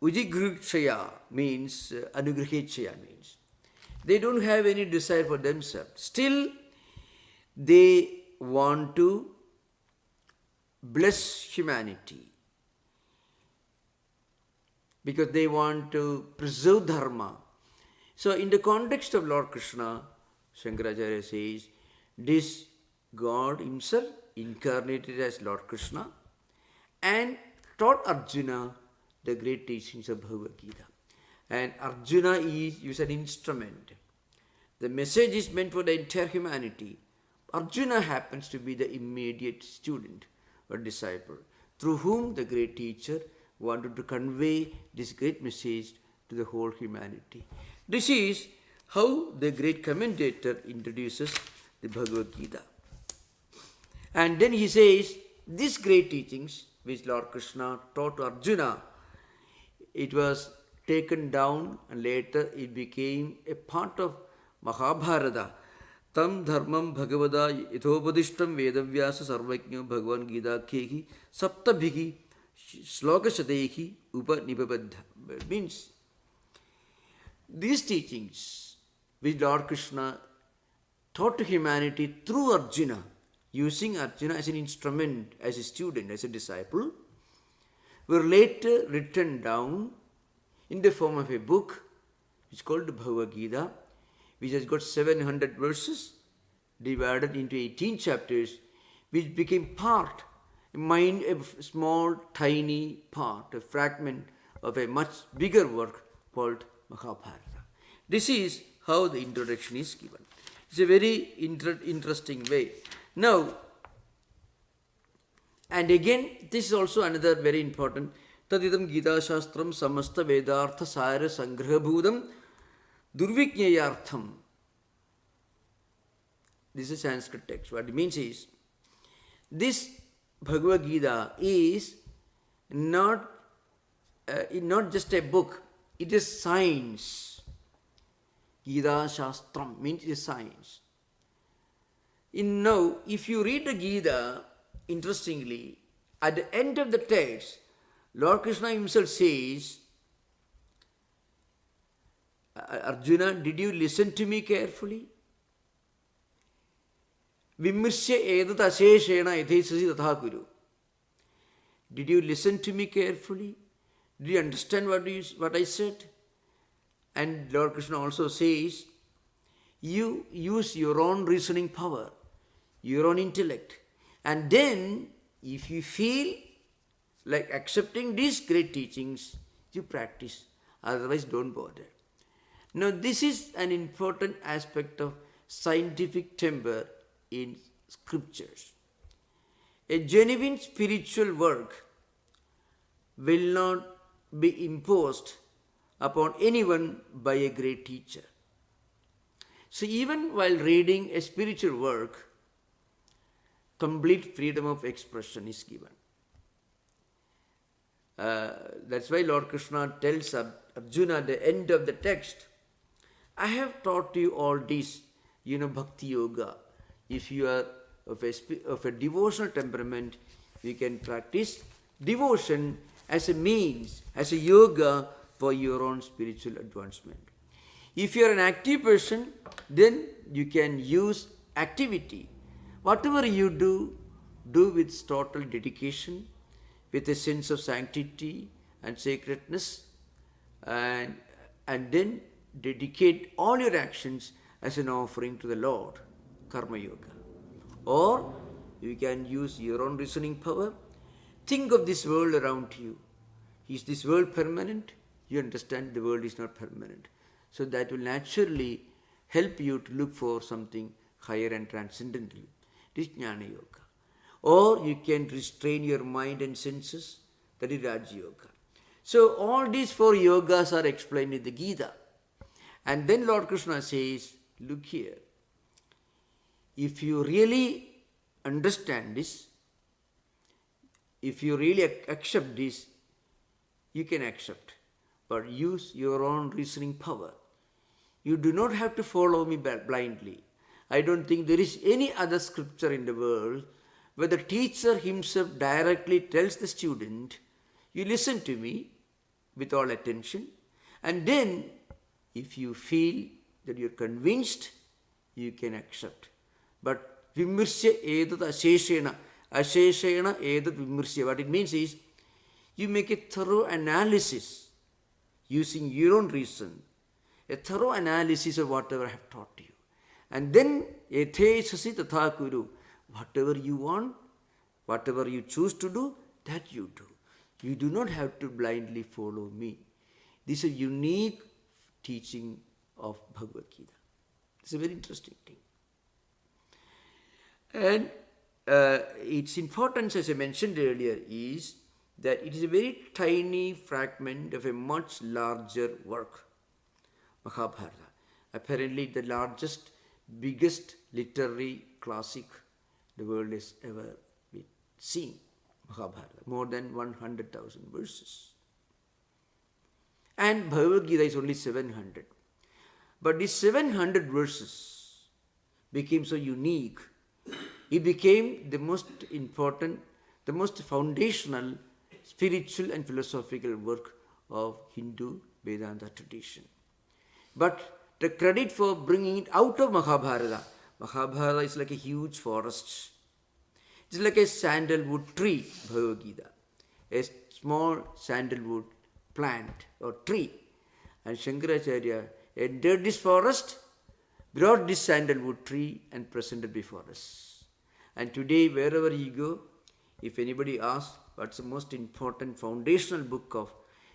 ujigruchaya means, anugrahechaya means. They don't have any desire for themselves. Still, they want to bless humanity because they want to preserve dharma. So, in the context of Lord Krishna, Shankaracharya says, this God himself incarnated as Lord Krishna and taught Arjuna the great teachings of Bhagavad Gita. And Arjuna is an instrument. The message is meant for the entire humanity. Arjuna happens to be the immediate student or disciple through whom the great teacher wanted to convey this great message to the whole humanity. This is how the great commentator introduces the Bhagavad Gita. And then he says, these great teachings which Lord Krishna taught to Arjuna, it was taken down and later it became a part of Mahabharata. Tam dharmam bhagavada yathopadishtam vedavyasa sarvajño bhagavan gita kehi saptabhiki slokashatehi upanipabadha. Means, these teachings which Lord Krishna taught to humanity through Arjuna, using Arjuna as an instrument, as a student, as a disciple, were later written down in the form of a book which is called the Bhagavad Gita, which has got 700 verses divided into 18 chapters, which became part, a small, tiny part, a fragment of a much bigger work called Mahabharata. This is how the introduction is given. It's a very interesting way. Now, and again, this is also another very important. Tadidam Gita Shastram Samasta Vedartha Sara Sangrahabhudam Durviknyayartham. This is Sanskrit text. What it means is, this Bhagavad Gita is not just a book, it is science. Gita Shastram means it is science. Now, if you read the Gita, interestingly, at the end of the text, Lord Krishna himself says, Arjuna, did you listen to me carefully? Vimrsya edat asheshena yathesasi tatha kuru. Did you listen to me carefully? Did you understand what I said? And Lord Krishna also says, you use your own reasoning power, your own intellect. And then, if you feel like accepting these great teachings, you practice. Otherwise, don't bother. Now, this is an important aspect of scientific temper in scriptures. A genuine spiritual work will not be imposed upon anyone by a great teacher. So even while reading a spiritual work, complete freedom of expression is given. That's why Lord Krishna tells Arjuna at the end of the text, I have taught you all this, bhakti yoga. If you are of a devotional temperament, you can practice devotion as a means, as a yoga for your own spiritual advancement. If you are an active person, then you can use activity. Whatever you do with total dedication, with a sense of sanctity and sacredness, and then dedicate all your actions as an offering to the Lord, Karma Yoga. Or you can use your own reasoning power. Think of this world around you. Is this world permanent? You understand the world is not permanent. So that will naturally help you to look for something higher and transcendental. This is Jnana Yoga. Or you can restrain your mind and senses. That is Raja Yoga. So all these four yogas are explained in the Gita. And then Lord Krishna says, look here. If you really understand this, if you really accept this, you can accept. But use your own reasoning power. You do not have to follow me blindly. I don't think there is any other scripture in the world where the teacher himself directly tells the student, you listen to me with all attention, and then if you feel that you're convinced, you can accept. But vimursya edat asheshena, asheshena edat vimursya. What it means is, you make a thorough analysis using your own reason, a thorough analysis of whatever I have taught you. And then, ethesasi tatha kuru, whatever you want, whatever you choose to do, that you do. You do not have to blindly follow me. This is a unique teaching of Bhagavad Gita. It's a very interesting thing. And its importance, as I mentioned earlier, is that it is a very tiny fragment of a much larger work, Mahabharata. Apparently the largest, biggest literary classic the world has ever seen, Mahabharata, more than 100,000 verses. And Bhagavad Gita is only 700. But these 700 verses became so unique. It became the most important, the most foundational spiritual and philosophical work of Hindu Vedanta tradition. But the credit for bringing it out of Mahabharata, Mahabharata is like a huge forest. It's like a sandalwood tree, Bhagavad Gita, a small sandalwood plant or tree. And Shankaracharya entered this forest, brought this sandalwood tree and presented before us. And today, wherever you go, if anybody asks what's the most important foundational book of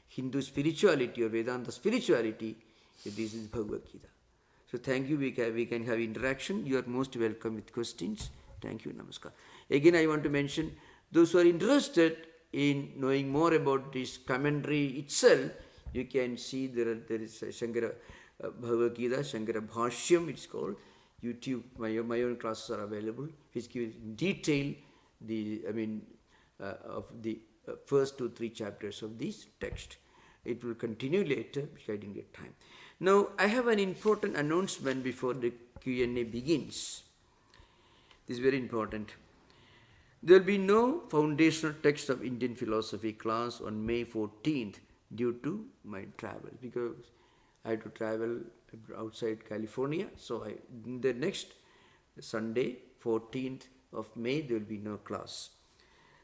Hindu spirituality or Vedanta spirituality, this is Bhagavad Gita. So thank you, we can have interaction. You are most welcome with questions. Thank you, Namaskar. Again, I want to mention, those who are interested in knowing more about this commentary itself, you can see there is a Shankara Bhagavad Gita, Shankara Bhashyam, it's called. YouTube, my own classes are available, which gives in detail of the first 2-3 chapters of this text. It will continue later, because I didn't get time. Now, I have an important announcement before the Q&A begins. This is very important. There will be no foundational text of Indian philosophy class on May 14th due to my travel, because I had to travel outside California. So the next Sunday, 14th of May, there will be no class.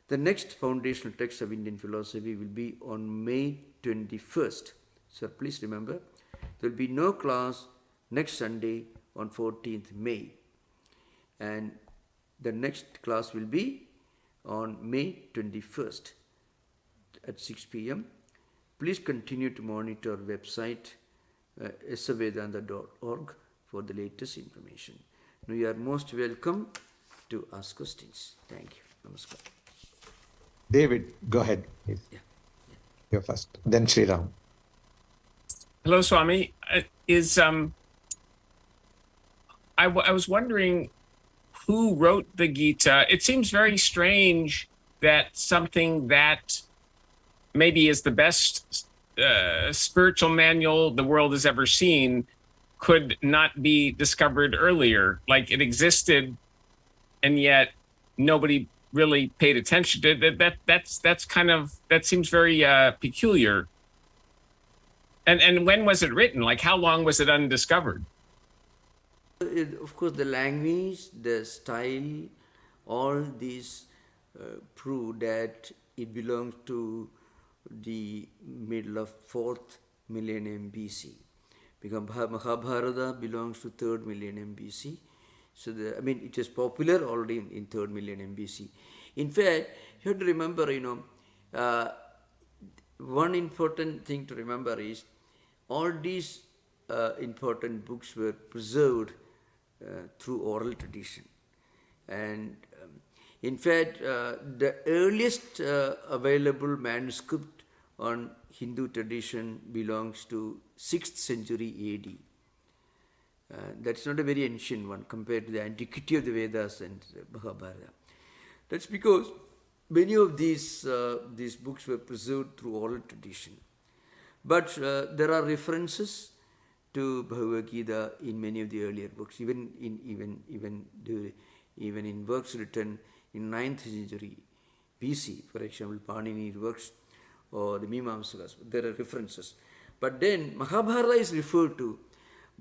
The next foundational text of Indian philosophy will be on May 21st. So please remember, there will be no class next Sunday on 14th May. And the next class will be on May 21st at 6 p.m. Please continue to monitor our website, savedanta.org, for the latest information. Now you are most welcome to ask questions. Thank you. Namaskar. David, go ahead, please. Yeah. You're first. Then Sri Ram. Hello, Swami. I was wondering who wrote the Gita. It seems very strange that something that maybe is the best spiritual manual the world has ever seen could not be discovered earlier. Like, it existed, and yet nobody really paid attention to it. That seems very peculiar. And when was it written? Like, how long was it undiscovered? Of course, the language, the style, all these prove that it belongs to the middle of 4th millennium BC. Because Mahabharata belongs to 3rd millennium BC. So, it is popular already in 3rd millennium BC. In fact, you have to remember, one important thing to remember is all these important books were preserved through oral tradition. And in fact, the earliest available manuscript on Hindu tradition belongs to 6th century AD. That's not a very ancient one compared to the antiquity of the Vedas and Mahabharata. That's because many of these books were preserved through oral tradition. But there are references to Bhagavad Gita in many of the earlier books, even in works written in 9th century BC, for example, Panini's works or the Mimamsakas, there are references. But then Mahabharata is referred to,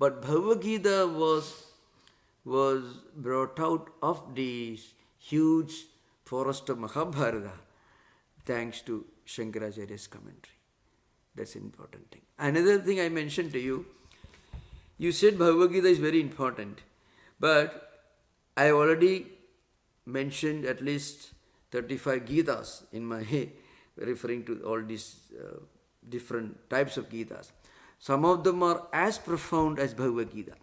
But Bhagavad Gita was brought out of this huge forest of Mahabharata thanks to Shankaracharya's commentary. That's an important thing. Another thing I mentioned to you, you said Bhagavad Gita is very important, but I already mentioned at least 35 Gitas in my referring to all these different types of Gitas. Some of them are as profound as Bhagavad Gita,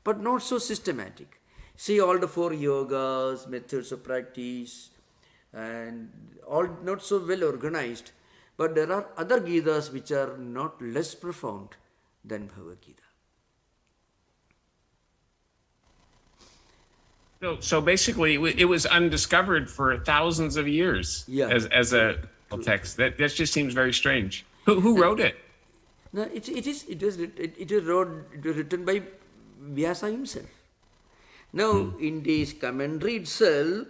but not so systematic. See all the 4 yogas, methods of practice, and all not so well organized. But there are other Gitas which are not less profound than Bhagavad Gita. So basically, it was undiscovered for thousands of years as a text. That just seems very strange. Who wrote it? No, it was written by Vyasa himself. Now, in this commentary itself,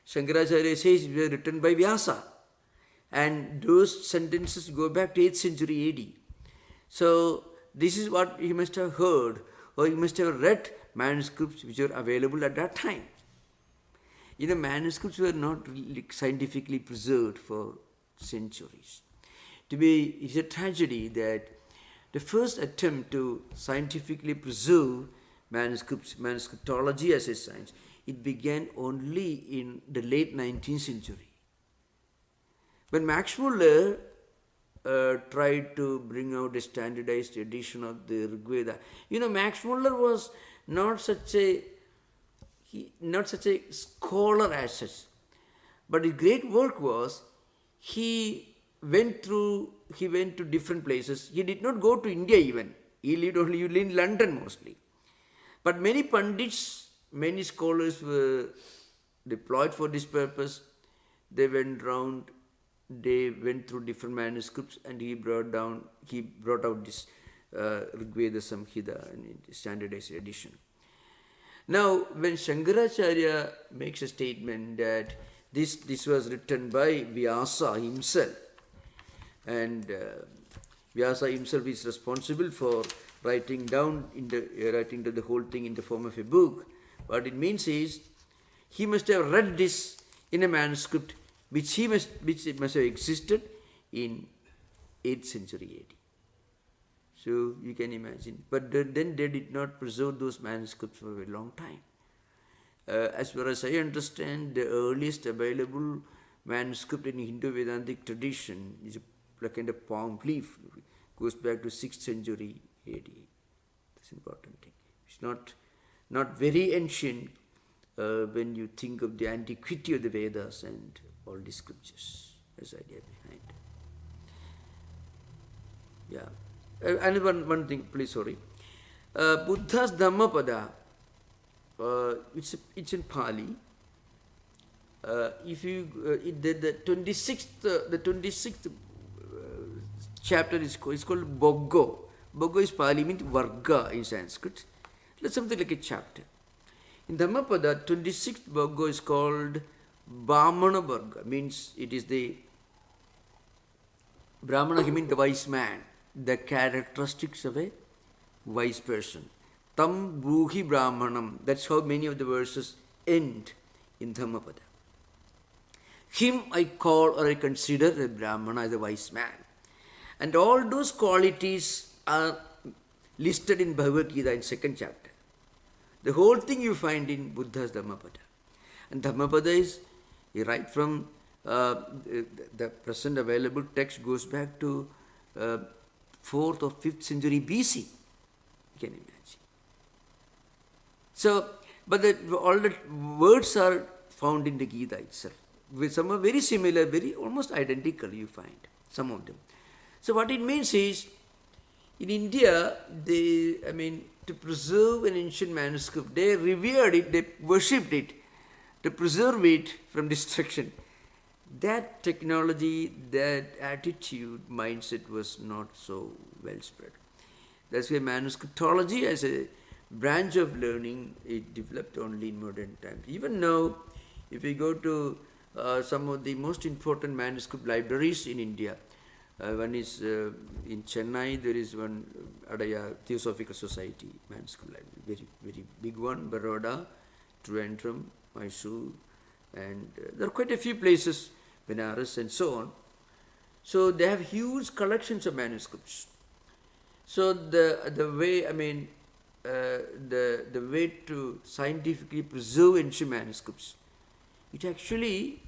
Shankaracharya says it was written by Vyasa. And those sentences go back to 8th century AD. So, this is what he must have heard, or he must have read manuscripts which were available at that time. Manuscripts were not really scientifically preserved for centuries. It's a tragedy that the first attempt to scientifically preserve manuscripts, manuscriptology as a science, it began only in the late 19th century. When Max Muller tried to bring out a standardized edition of the Rig Veda, Max Muller was not such a scholar as such, but his great work was he went to different places. He did not go to India even. He lived in London mostly. But many pandits, many scholars were deployed for this purpose. They went round, they went through different manuscripts, and he brought out this Rig Veda Samhita in standardized edition. Now, when Shankaracharya makes a statement that this was written by Vyasa himself, and Vyasa himself is responsible for writing down the whole thing in the form of a book. What it means is he must have read this in a manuscript which must have existed in 8th century AD. So you can imagine. But then they did not preserve those manuscripts for a very long time. As far as I understand, the earliest available manuscript in Hindu Vedantic tradition is a kind of palm leaf. It goes back to 6th century AD. That's an important thing. It's not very ancient when you think of the antiquity of the Vedas and all the scriptures. That's the idea behind. Yeah. And one thing, please, sorry. Buddha's Dhammapada, it's in Pali. If you the 26th chapter is called Boggo. Boggo is Pali, means Varga in Sanskrit. It's something like a chapter. In Dhammapada, 26th Boggo is called Brahmana Varga, means it is the Brahmana, he means the wise man, the characteristics of a wise person. Tam Bruhi Brahmanam, that's how many of the verses end in Dhammapada. Him I call or I consider a Brahmana as a wise man. And all those qualities are listed in Bhagavad Gita in 2nd chapter. The whole thing you find in Buddha's Dhammapada. And Dhammapada is, right from the present available text goes back to 4th or 5th century BC. You can imagine. So, but all the words are found in the Gita itself. Some are very similar, very almost identical you find, some of them. So what it means is, in India, to preserve an ancient manuscript, they revered it, they worshipped it, to preserve it from destruction. That technology, that attitude, mindset was not so well spread. That's why manuscriptology as a branch of learning, it developed only in modern times. Even now, if we go to some of the most important manuscript libraries in India, One is in Chennai, there is one Adaya Theosophical Society manuscript library, very, very big one, Baroda, Trivandrum, Mysore, and there are quite a few places, Benares and so on. So they have huge collections of manuscripts. So the way, I mean, the way to scientifically preserve ancient manuscripts, it actually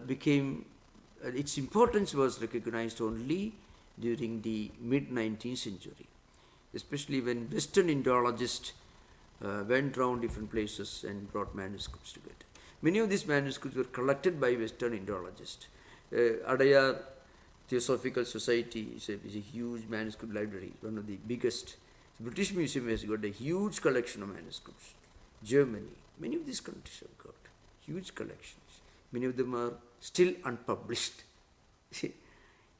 became, its importance was recognized only during the mid-19th century, especially when Western Indologists went around different places and brought manuscripts together. Many of these manuscripts were collected by Western Indologists. Adayar Theosophical Society is a huge manuscript library, one of the biggest. The British Museum has got a huge collection of manuscripts. Germany, many of these countries have got huge collections. Many of them are still unpublished.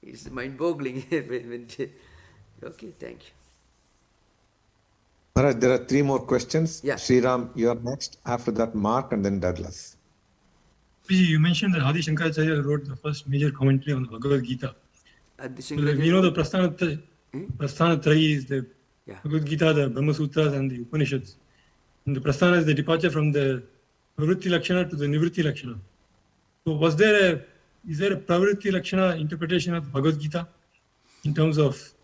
It's mind-boggling. Okay, thank you. Maharaj, there are 3 more questions. Yeah. Sriram, you are next. After that, Mark, and then Douglas. You mentioned that Adi Shankaracharya wrote the first major commentary on the Bhagavad Gita. We know the Prasthana Trayi is the Bhagavad Gita, the Brahma Sutras, and the Upanishads. And the Prasthana is the departure from the Pravritti Lakshana to the Nivritti Lakshana. So is there a Pravritti Lakshana interpretation of the Bhagavad Gita in terms of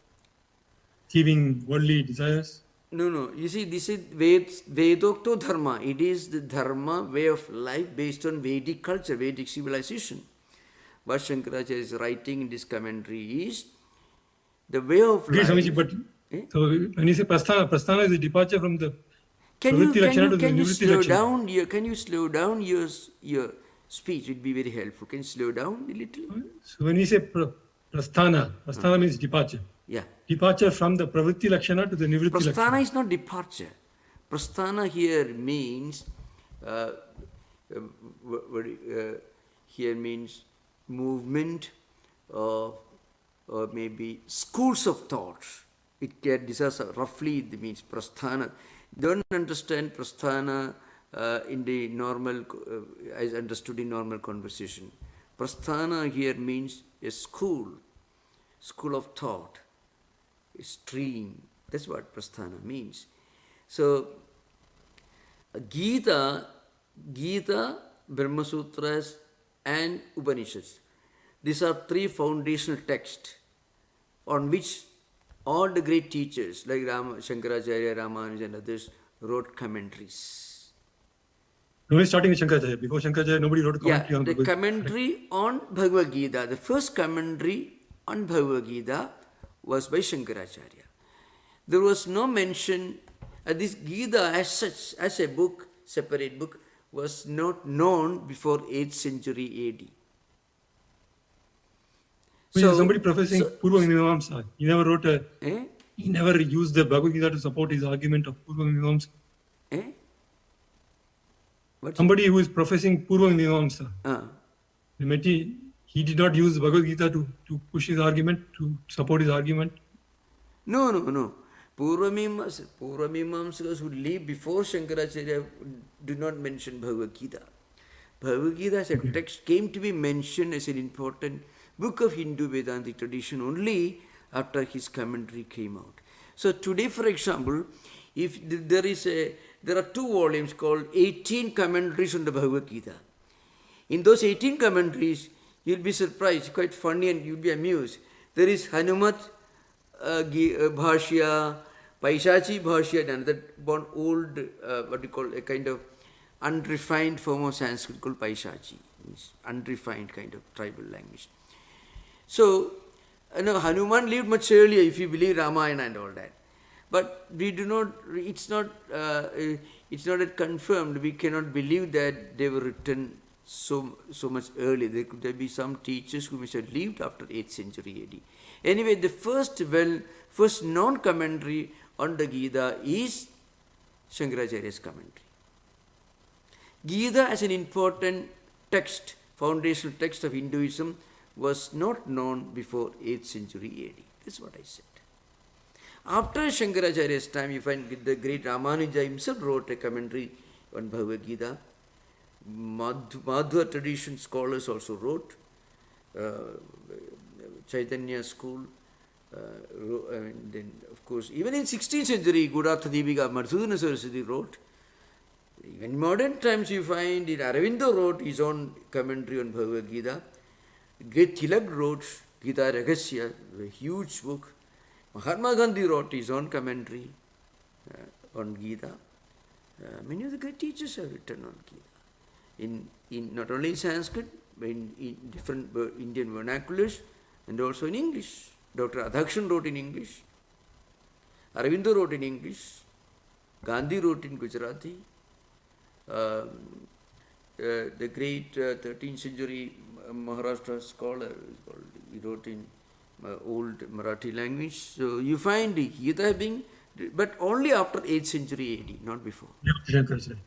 achieving worldly desires? No. You see, this is Vedokto Dharma. It is the Dharma, way of life based on Vedic culture, Vedic civilization. What Shankaracharya is writing in this commentary is the way of life. Swamiji, but so when you say Prasthana is a departure from the Can you slow down? Can you slow down your speech? It would be very helpful. Can you slow down a little? So when we say Prasthana means departure. Yeah. Departure from the Pravritti Lakshana to the Nivritti Lakshana. Prasthana is not departure. Prasthana here means movement or maybe schools of thought. This is roughly it means Prasthana. Don't understand Prasthana in the normal, as understood in normal conversation. Prasthana here means a school of thought, a stream. That's what Prasthana means. So, Gita, Brahma Sutras, and Upanishads. These are 3 foundational texts on which all the great teachers like Shankaracharya, Ramanuja, and others wrote commentaries. Nobody starting with Shankaracharya. Before Shankaracharya, nobody wrote a commentary on the commentary on Bhagavad Gita. The first commentary on Bhagavad Gita was by Shankaracharya. There was no mention, this Gita as such, as a book, separate book, was not known before 8th century AD. So, somebody professing Purva Mimamsa, he never wrote he never used the Bhagavad Gita to support his argument of Purva Mimamsa. Somebody who is professing Purva Mimamsa, he did not use the Bhagavad Gita to push his argument, to support his argument. No. Purva Mimamsakas who lived before Shankaracharya do not mention Bhagavad Gita. Bhagavad Gita as a text came to be mentioned as an important book of Hindu Vedantic tradition only after his commentary came out. So today, for example, if there are 2 volumes called 18 commentaries on the Bhagavad Gita. In those 18 commentaries, you'll be surprised, quite funny, and you'll be amused. There is Hanumat Bhashya, Paishachi Bhashya, and another one old, a kind of unrefined form of Sanskrit called Paishachi, means unrefined kind of tribal language. So, Hanuman lived much earlier if you believe Ramayana and all that. But we do not, it's not yet confirmed. We cannot believe that they were written so much earlier. There could be some teachers who must have lived after 8th century AD. Anyway, the first non-commentary on the Gita is Shankaracharya's commentary. Gita as an important text, foundational text of Hinduism, was not known before 8th century AD. That's what I said. After Shankaracharya's time, you find the great Ramanuja himself wrote a commentary on Bhagavad Gita. Madhva tradition scholars also wrote. Chaitanya school. Then, of course, even in 16th century, Gudartha Deepika Madhusudana Saraswati wrote. Even in modern times, you find it. Aurobindo wrote his own commentary on Bhagavad Gita. Great Tilak wrote Gita Rahasya, a huge book. Mahatma Gandhi wrote his own commentary on Gita. Many of the great teachers have written on Gita. In not only in Sanskrit, but in different Indian vernaculars and also in English. Dr. Adhakshan wrote in English. Aurobindo wrote in English. Gandhi wrote in Gujarati. The great 13th century Maharashtra scholar, he wrote in old Marathi language. So you find the Gita being, but only after 8th century AD, not before.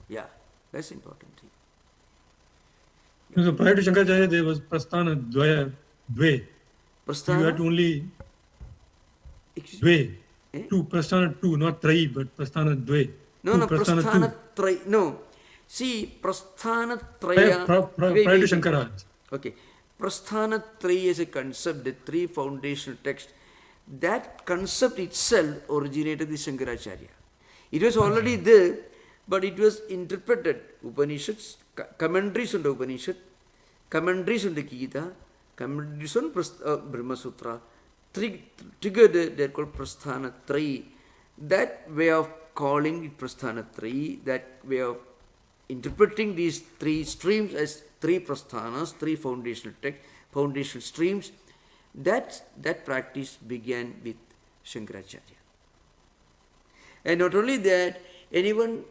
Yeah, that's important thing. So prior to Shankaracharya, there was Prasthana Dvaya Dve. Prasthana? You had only Dve. Two, Prasthana 2, not Trayi, but Prasthana Dve. No, Prasthana Traya. No. See, Prasthana Traya. Prior to Shankara. Okay. Prasthana Traya is a concept, the three foundational texts. That concept itself originated with Shankaracharya. It was already there, but it was interpreted. Upanishads, commentaries on the Upanishad, commentaries on the Gita, commentaries on Brahma Sutra. Together they are called Prasthana Traya. That way of calling it Prasthana Traya, that way of interpreting these three streams as three prasthanas, three foundational texts, foundational streams, that practice began with Shankaracharya. And not only that, anyone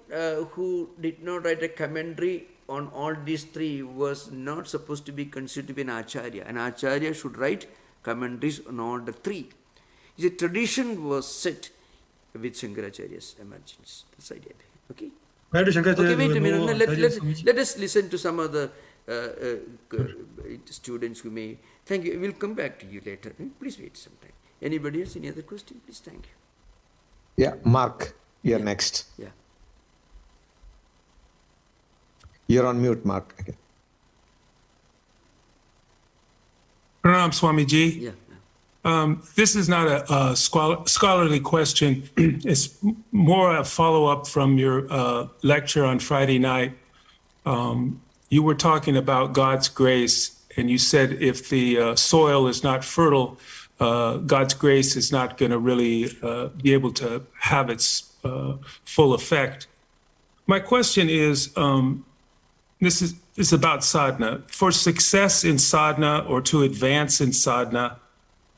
who did not write a commentary on all these three was not supposed to be considered to be an acharya. An acharya should write commentaries on all the three. The tradition was set with Shankaracharya's emergence. That's the idea. Okay? Okay, wait a minute. Let us listen to some other students who may. Thank you. We'll come back to you later. Please wait some time. Anybody else? Any other question? Please, thank you. Yeah, Mark, you're next. Yeah. You're on mute, Mark. Okay. Pranam, Swamiji. Yeah. This is not a scholarly question. It's more a follow-up from your lecture on Friday night. You were talking about God's grace, and you said if the soil is not fertile, God's grace is not going to really be able to have its full effect. My question is, this is about sadhana. For success in sadhana or to advance in sadhana,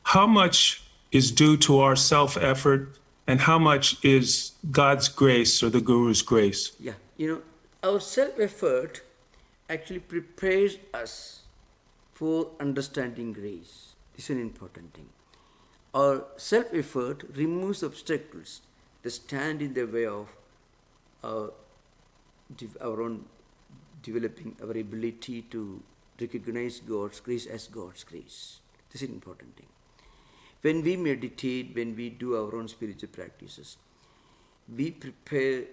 how much is due to our self-effort and how much is God's grace or the Guru's grace? Yeah, our self-effort actually prepares us for understanding grace. This is an important thing. Our self-effort removes obstacles that stand in the way of our own developing our ability to recognize God's grace as God's grace. This is an important thing. When we meditate, when we do our own spiritual practices, we prepare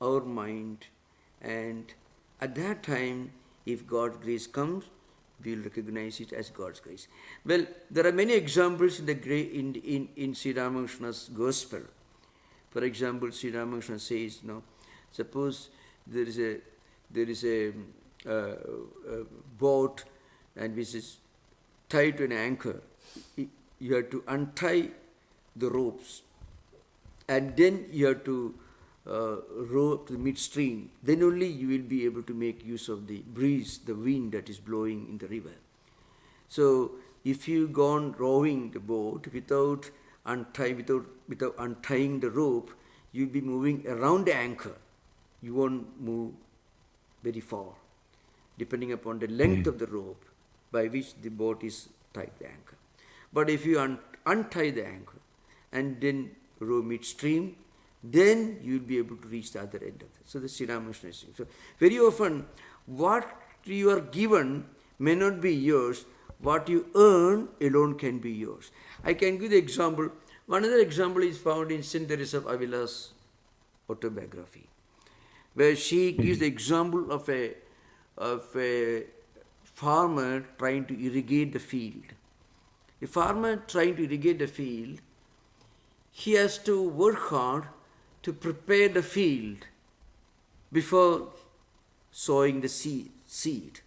our mind, and at that time, if God's grace comes, we will recognize it as God's grace. Well, there are many examples in Sri Ramakrishna's Gospel. For example, Sri Ramakrishna says, suppose there is a boat and which is tied to an anchor. You have to untie the ropes, and then you have to row up to the midstream. Then only you will be able to make use of the breeze, the wind that is blowing in the river. So if you go on rowing the boat without untying the rope, you'll be moving around the anchor. You won't move very far, depending upon the length of the rope by which the boat is tied to the anchor. But if you untie the anchor and then row midstream, then you will be able to reach the other end of it. So the Sri Ramakrishna is saying. So very often, what you are given may not be yours. What you earn alone can be yours. I can give the example. One other example is found in St. Teresa of Avila's autobiography, where she gives the example of a farmer trying to irrigate the field. A farmer trying to irrigate the field, he has to work hard to prepare the field before sowing the seed.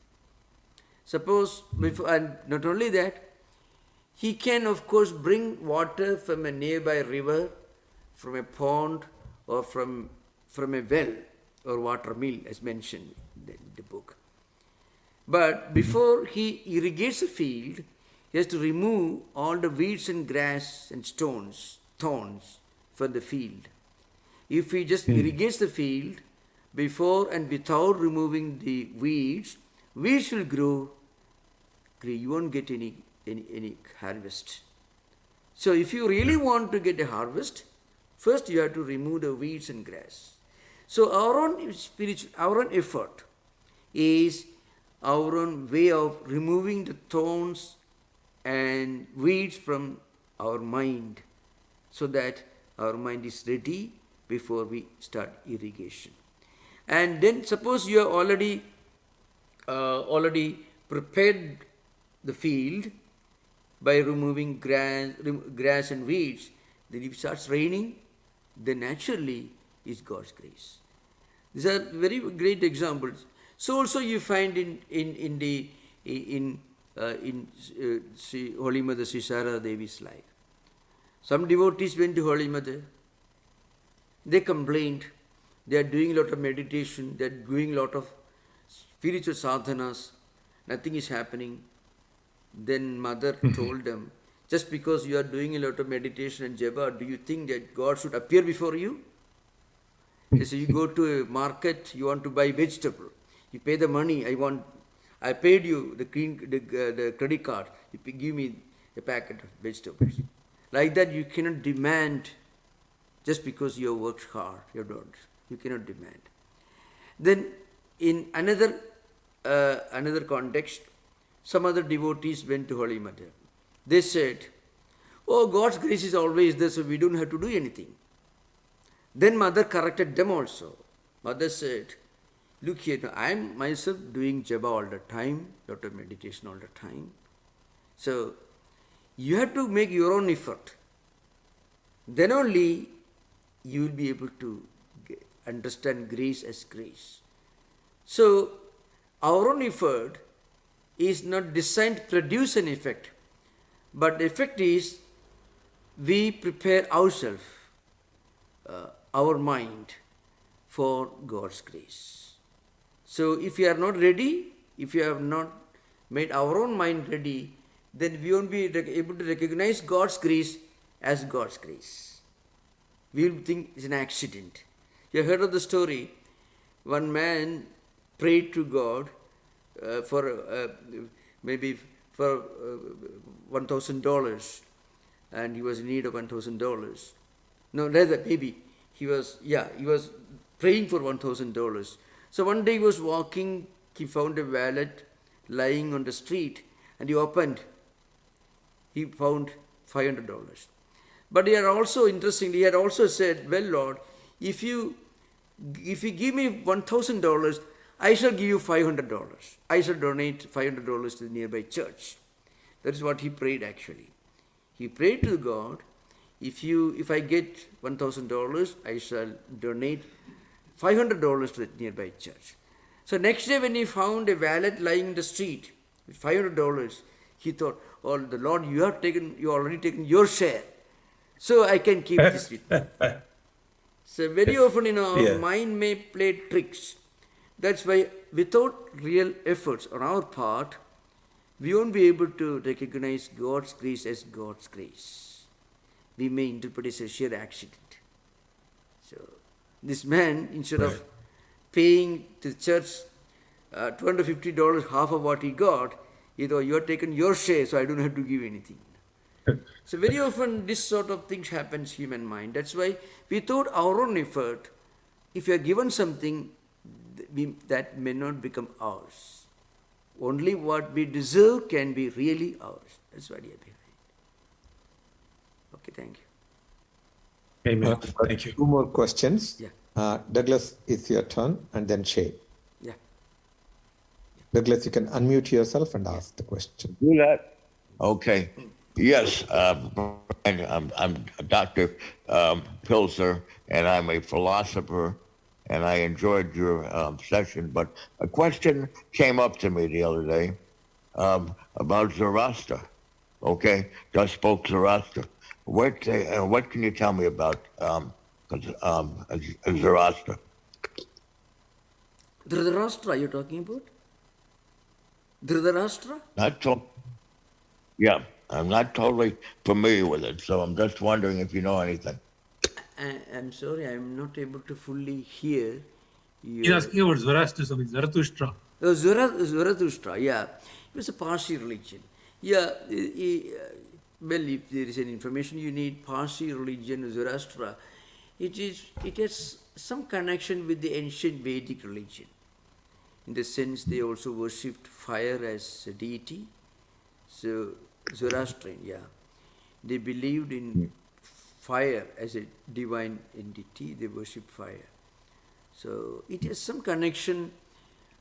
Suppose, and not only that, he can of course bring water from a nearby river, from a pond, or from a well or water mill, as mentioned in the book. But before he irrigates the field, he has to remove all the weeds and grass and thorns from the field. If he just irrigates the field before and without removing the weeds will grow. You won't get any harvest. So if you really want to get a harvest, first you have to remove the weeds and grass. So our own effort is our own way of removing the thorns and weeds from our mind, so that our mind is ready before we start irrigation. And then suppose you have already prepared the field by removing grass and weeds. Then if it starts raining, then naturally is God's grace. These are very great examples. So also you find in Holy Mother Sri Sarada Devi's life. Some devotees went to Holy Mother. They complained. They are doing a lot of meditation. They are doing a lot of spiritual sadhanas. Nothing is happening. Then Mother told them, just because you are doing a lot of meditation and japa, do you think that God should appear before you? So you go to a market, you want to buy vegetable. You pay the money. I paid you the credit card. You give me a packet of vegetables. Like that, you cannot demand just because you have worked hard. You cannot demand. Then, in another context, some other devotees went to Holy Mother. They said, "Oh, God's grace is always there, so we don't have to do anything." Then Mother corrected them also. Mother said, "Look here, I am myself doing japa all the time, lot of meditation all the time. So, you have to make your own effort. Then only you will be able to understand grace as grace." So, our own effort is not designed to produce an effect, but the effect is we prepare ourselves, our mind, for God's grace. So if you are not ready, if you have not made our own mind ready, then we won't be able to recognize God's grace as God's grace. We will think it's an accident. You have heard of the story. One man prayed to God maybe for $1,000, and he was in need of $1,000. No, rather, maybe he was praying for $1,000. So one day he was walking, he found a wallet lying on the street, and he opened. He found $500. But he had also, interestingly, he had also said, "Well, Lord, if you give me $1,000, I shall give you $500. I shall donate $500 to the nearby church." That is what he prayed actually. He prayed to God, if I get $1,000, I shall donate $500 to the nearby church. So next day when he found a wallet lying in the street with $500, he thought, "Oh, the Lord, you already taken your share, so I can keep this with me." So very often, our mind may play tricks. That's why without real efforts on our part, we won't be able to recognize God's grace as God's grace. We may interpret it as a sheer accident. So this man, instead of paying to the church $250, half of what he got, he thought, "You have taken your share, so I don't have to give anything." So very often this sort of things happens in human mind. That's why without our own effort, if you are given something, that may not become ours. Only what we deserve can be really ours. That's what you are behind. Okay, thank you. Amen. Thank you. Two more questions. Yeah. Douglas, it's your turn, and then Shay. Yeah. Douglas, you can unmute yourself and ask the question. Do that. Okay. Yes, I'm Dr. Pilser, and I'm a philosopher, and I enjoyed your session. But a question came up to me the other day about Zoroaster. Okay, just spoke Zoroaster. What can you tell me about Zoroaster? Dhritarashtra, you're talking about? Dhritarashtra? Yeah, I'm not totally familiar with it, so I'm just wondering if you know anything. I'm sorry, I'm not able to fully hear you. He's asking about Zoroaster, Zarathustra. Oh, Zarathustra, yeah. It was a Parsi religion. Yeah, well, if there is any information you need, Parsi religion, Zoroaster, it has some connection with the ancient Vedic religion. In the sense, they also worshipped fire as a deity. So, Zoroastrian, yeah. They believed in fire as a divine entity. They worshipped fire. So, it has some connection,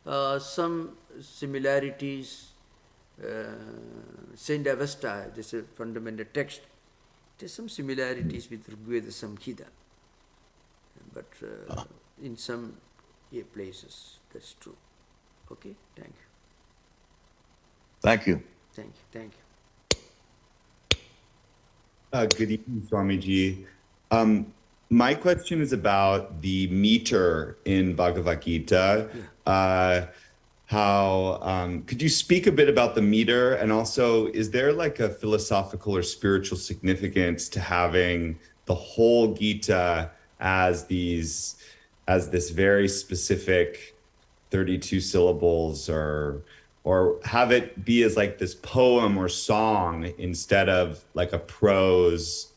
some similarities. Saint Avesta, this is a fundamental text. It has some similarities with Rigveda Samhita. But in some places, that's true. Okay, thank you. Thank you. Thank you, thank you. Good evening, Swamiji. My question is about the meter in Bhagavad Gita. Yeah. Could you speak a bit about the meter? And also, is there like a philosophical or spiritual significance to having the whole Gita as this very specific 32 syllables, or have it be as like this poem or song instead of like a prose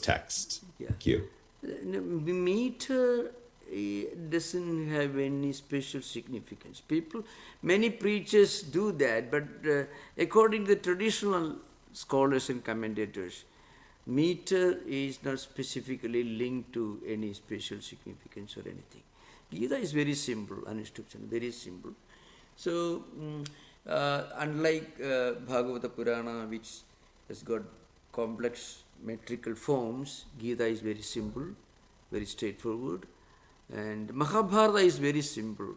text? Yeah. Thank you. The meter doesn't have any special significance. Many preachers do that, but according to the traditional scholars and commentators, meter is not specifically linked to any special significance or anything. Gita is very simple, Anushtupan, very simple. So, unlike Bhagavata Purana, which has got complex metrical forms, Gita is very simple, very straightforward. And Mahabharata is very simple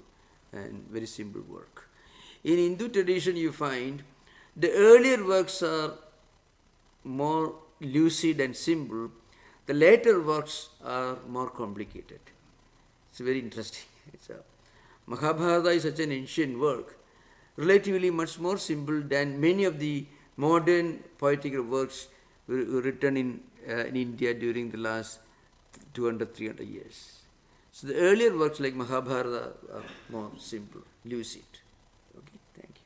and very simple work. In Hindu tradition, you find the earlier works are more lucid and simple. The later works are more complicated. It's very interesting. Mahabharata is such an ancient work, relatively much more simple than many of the modern poetical works written in India during the last 200-300 years. So the earlier works like Mahabharata are more simple, lucid. Okay, thank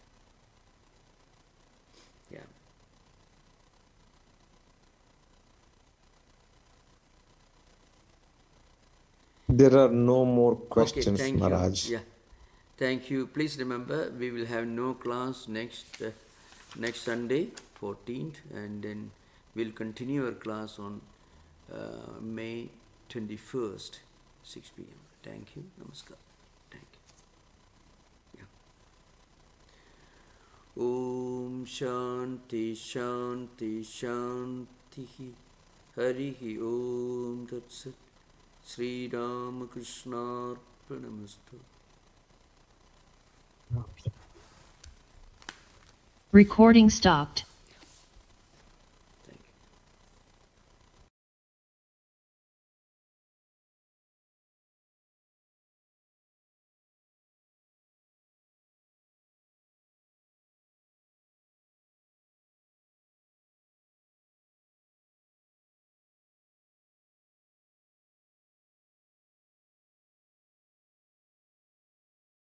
you. Yeah. There are no more questions, okay, thank Maharaj. you. Yeah, thank you. Please remember, we will have no class next Sunday, 14th, and then we'll continue our class on May 21st. 6 p.m. Thank you. Namaskar. Thank you. Yeah. Om Shanti Shanti Shanti Harihi Om Tat Sat Sri Ramakrishna Arpanamastu. Recording stopped.